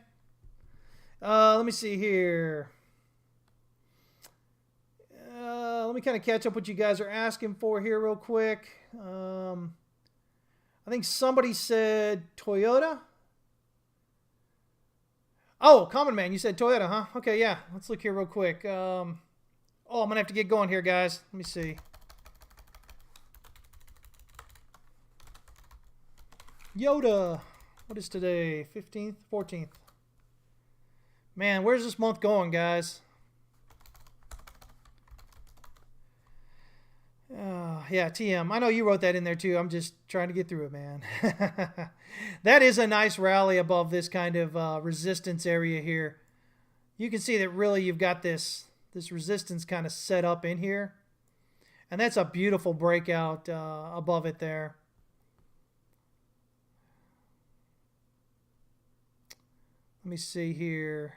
Let me see here. Let me kind of catch up what you guys are asking for here real quick. I think somebody said Toyota. Oh, Common Man, you said Toyota, huh? Okay, yeah. Let's look here real quick. I'm going to have to get going here, guys. Let me see. Yoda. What is today? 15th? 14th? Man, where's this month going, guys? Yeah, TM. I know you wrote that in there too. I'm just trying to get through it, man. That is a nice rally above this kind of resistance area here. You can see that really you've got this resistance kind of set up in here. And that's a beautiful breakout above it there. Let me see here.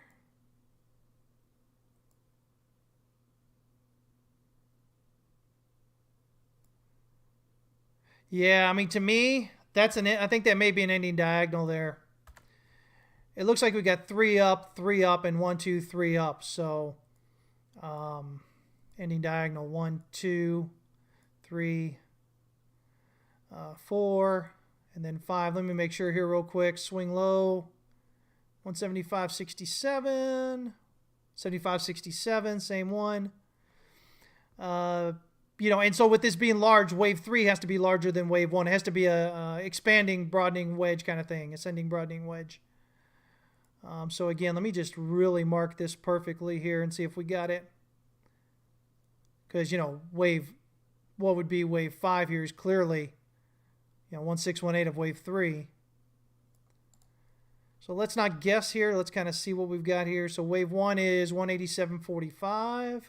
Yeah, I mean, to me, I think that may be an ending diagonal there. It looks like we got 3 up, and 1, 2, 3 up. So, ending diagonal 1, 2, 3, 4, and then 5. Let me make sure here real quick. Swing low, 175.67, 75.67, same one. And so with this being large, wave 3 has to be larger than wave 1. It has to be a expanding, broadening wedge kind of thing, ascending, broadening wedge. So again, let me just really mark this perfectly here and see if we got it. Because, what would be wave 5 here is clearly, 1618 of wave 3. So let's not guess here. Let's kind of see what we've got here. So wave 1 is 187.45.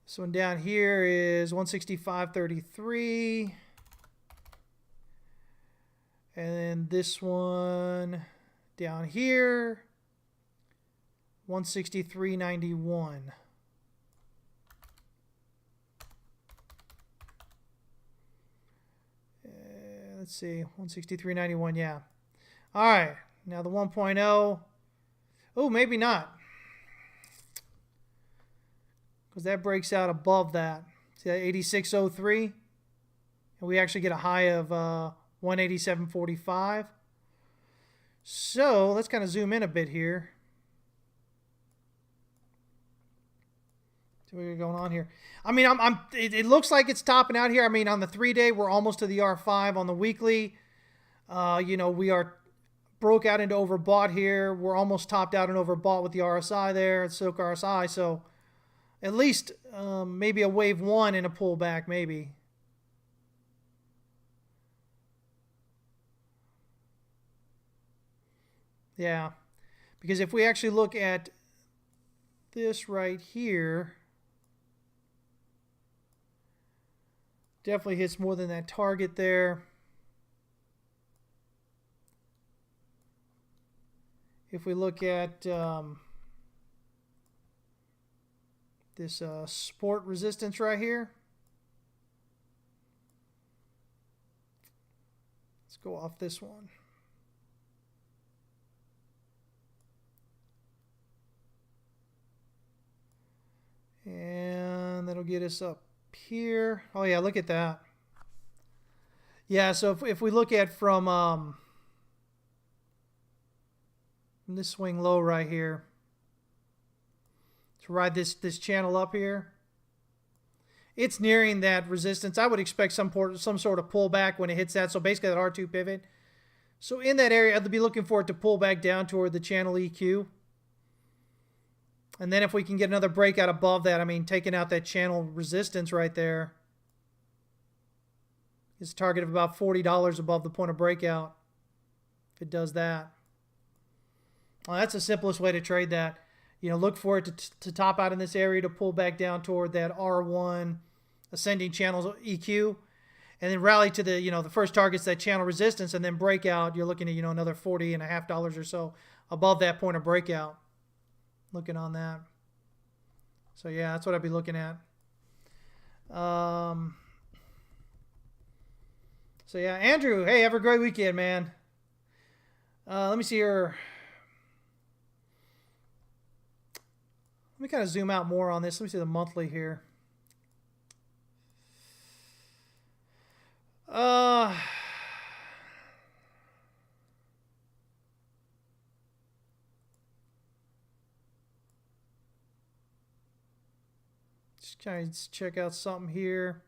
This one down here is 165.33. And then this one down here, 163.91. Let's see, 163.91, yeah. All right, now the 1.0. Oh, maybe not. Because that breaks out above that. See that 86.03? And we actually get a high of 187.45. So let's kind of zoom in a bit here. See what's going on here. I mean, it looks like it's topping out here. I mean, on the 3-day, we're almost to the R5. On the weekly, we are broke out into overbought here. We're almost topped out and overbought with the RSI there, Silk RSI. So at least maybe a wave 1 and a pullback, maybe. Yeah, because if we actually look at this right here, definitely hits more than that target there. If we look at this support resistance right here, let's go off this one. And that'll get us up here. Oh yeah, look at that. Yeah, so if we look at from this swing low right here, to ride this channel up here, it's nearing that resistance. I would expect some sort of pullback when it hits that. So basically that R2 pivot. So in that area, I'd be looking for it to pull back down toward the channel EQ. And then if we can get another breakout above that, I mean, taking out that channel resistance right there, it's a target of about $40 above the point of breakout. If it does that. Well, that's the simplest way to trade that. Look for it to top out in this area, to pull back down toward that R1 ascending channel EQ, and then rally to the, the first target's that channel resistance, and then breakout. You're looking at, another $40.50 or so above that point of breakout. Looking on that. So yeah, that's what I'd be looking at. So yeah, Andrew, hey, have a great weekend, man. Let me see here. Let me kind of zoom out more on this. Let me see the monthly here. Just trying to check out something here.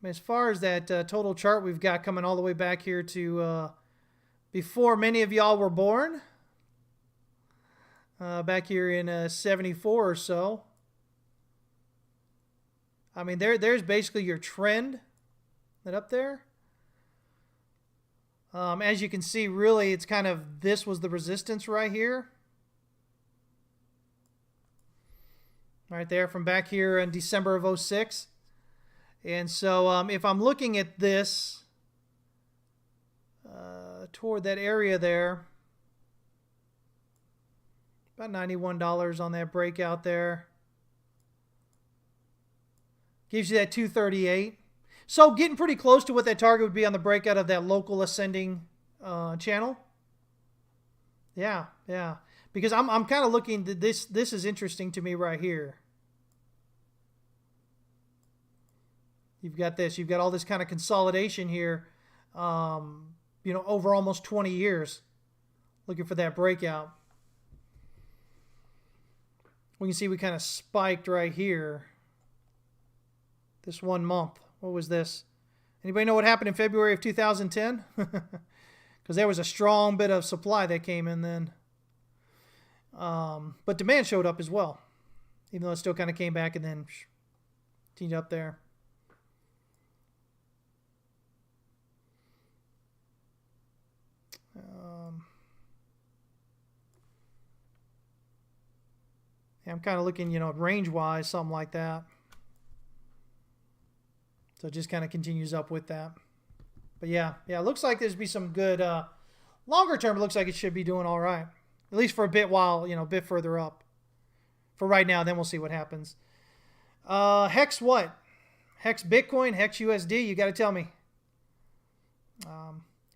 As far as that total chart we've got coming all the way back here to before many of y'all were born, back here in 74 or so. I mean, there's basically your trend. That up there. As you can see, really, it's kind of, this was the resistance right here. Right there from back here in December of 06. And so if I'm looking at this toward that area there. About $91 on that breakout there. Gives you that 238. So getting pretty close to what that target would be on the breakout of that local ascending channel. Yeah, yeah. Because I'm kind of looking at this. This is interesting to me right here. You've got this. You've got all this kind of consolidation here. You know, over almost 20 years. Looking for that breakout. We can see we kind of spiked right here. This 1 month. What was this? Anybody know what happened in February of 2010? Because there was a strong bit of supply that came in then. But demand showed up as well. Even though it still kind of came back and then teed up there. Yeah, I'm kind of looking, you know, range-wise, something like that. So it just kind of continues up with that. But yeah, it looks like there's be some good, longer term, it looks like it should be doing all right. At least for a bit while, you know, a bit further up. For right now, then we'll see what happens. Hex what? Hex Bitcoin, Hex USD, you got to tell me.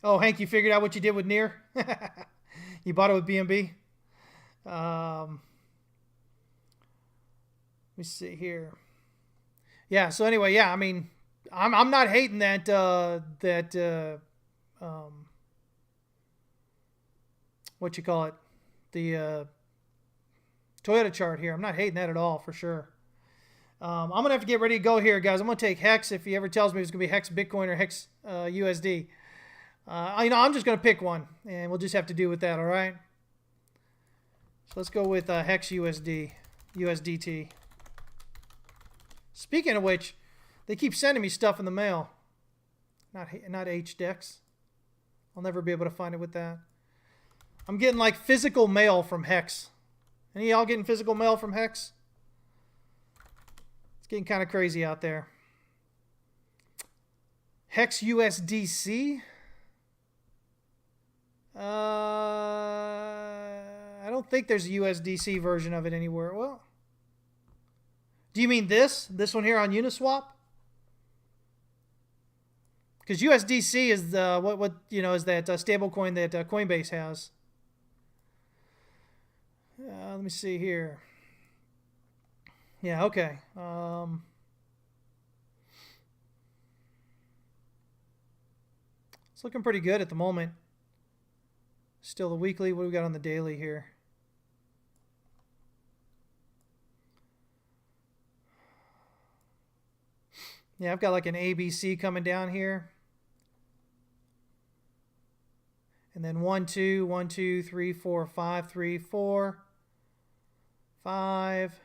Oh, Hank, you figured out what you did with NEAR? You bought it with BNB? Let me see here. Yeah, so anyway, yeah, I mean, I'm not hating that what you call it, the Toyota chart here. I'm not hating that at all, for sure. I'm gonna have to get ready to go here, guys. I'm gonna take Hex if he ever tells me it's gonna be Hex Bitcoin or Hex USD. You know, I'm just gonna pick one, and we'll just have to do with that. All right. So let's go with Hex USDT. Speaking of which, they keep sending me stuff in the mail. Not HDEX. I'll never be able to find it with that. I'm getting like physical mail from Hex. Any of y'all getting physical mail from Hex? It's getting kind of crazy out there. Hex USDC. I don't think there's a USDC version of it anywhere. Well, do you mean this one here on Uniswap? Because USDC is the what you know is that stable coin that Coinbase has. Let me see here. Yeah, okay. It's looking pretty good at the moment. Still the weekly. What do we got on the daily here? Yeah, I've got like an ABC coming down here. And then 1, 2, 1, 2, 3, 4, 5, 3, 4, 5.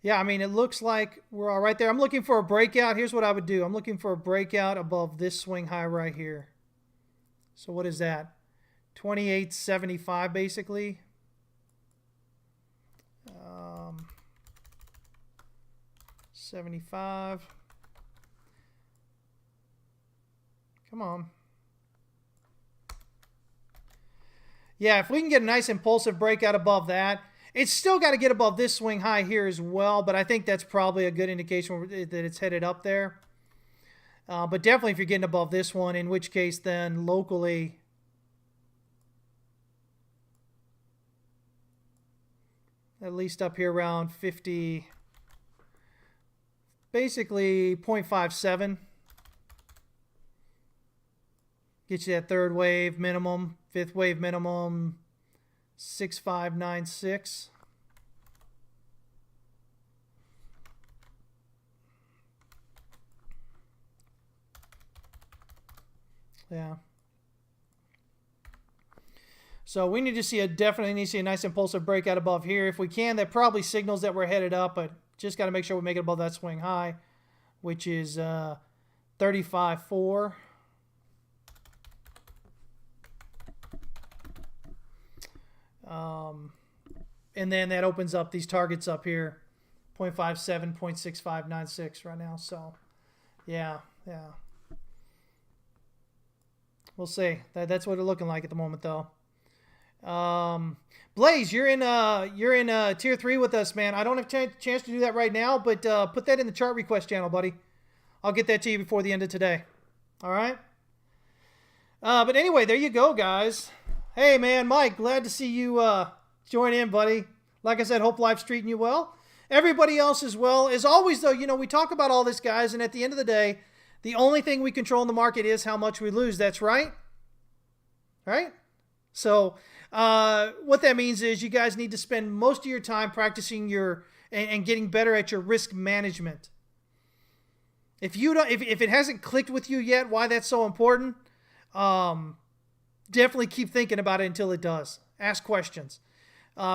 Yeah, I mean, it looks like we're all right there. I'm looking for a breakout. Here's what I would do. I'm looking for a breakout above this swing high right here. So what is that? 28.75 basically. 75. Come on. Yeah, if we can get a nice impulsive breakout above that, it's still got to get above this swing high here as well, but I think that's probably a good indication that it's headed up there. But definitely if you're getting above this one, in which case then locally, at least up here around 50, basically 0.57. Get you that third wave minimum, fifth wave minimum, 6596. Yeah. So we need to see definitely need to see a nice impulsive breakout above here. If we can, that probably signals that we're headed up, but just got to make sure we make it above that swing high, which is 35.4. And then that opens up these targets up here, 0.57, 0.6596 right now. So, yeah. We'll see. That's what it's looking like at the moment, though. Blaze, you're in tier 3 with us, man. I don't have a chance to do that right now, but put that in the chart request channel, buddy. I'll get that to you before the end of today. All right? But anyway, there you go, guys. Hey, man, Mike, glad to see you join in, buddy. Like I said, hope life's treating you well. Everybody else as well. As always, though, we talk about all this, guys, and at the end of the day, the only thing we control in the market is how much we lose. That's right. Right? So what that means is you guys need to spend most of your time practicing and getting better at your risk management. If it hasn't clicked with you yet why that's so important, definitely keep thinking about it until it does. Ask questions.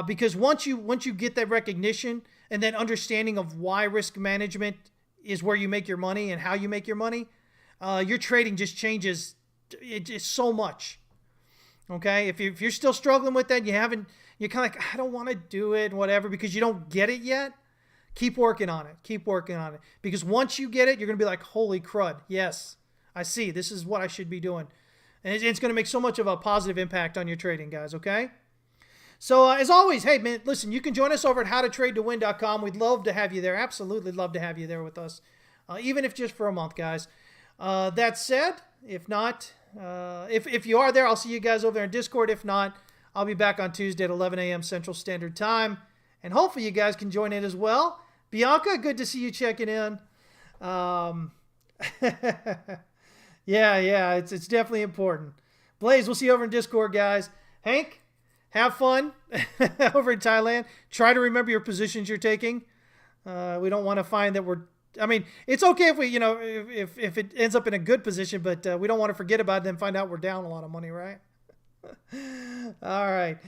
Because once you get that recognition and that understanding of why risk management is where you make your money and how you make your money, your trading just changes so much. Okay, if you're still struggling with that, you're kind of like, I don't want to do it, whatever, because you don't get it yet. Keep working on it. Keep working on it. Because once you get it, you're going to be like, holy crud, yes, I see. This is what I should be doing. And it's going to make so much of a positive impact on your trading, guys, okay? So, as always, hey, man, listen, you can join us over at howtotradetowin.com. We'd love to have you there. Absolutely love to have you there with us, even if just for a month, guys. That said, if not, if you are there, I'll see you guys over there in Discord. If not, I'll be back on Tuesday at 11 a.m. Central Standard Time. And hopefully you guys can join in as well. Bianca, good to see you checking in. Yeah, it's definitely important. Blaze, we'll see you over in Discord, guys. Hank, have fun over in Thailand. Try to remember your positions you're taking. We don't want to find that it's okay if we, if it ends up in a good position, but we don't want to forget about it and find out we're down a lot of money, right? All right.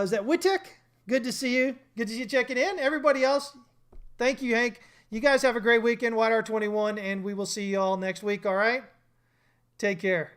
Is that Wittek? Good to see you. Good to see you checking in. Everybody else, thank you, Hank. You guys have a great weekend, White R21, and we will see you all next week, all right? Take care.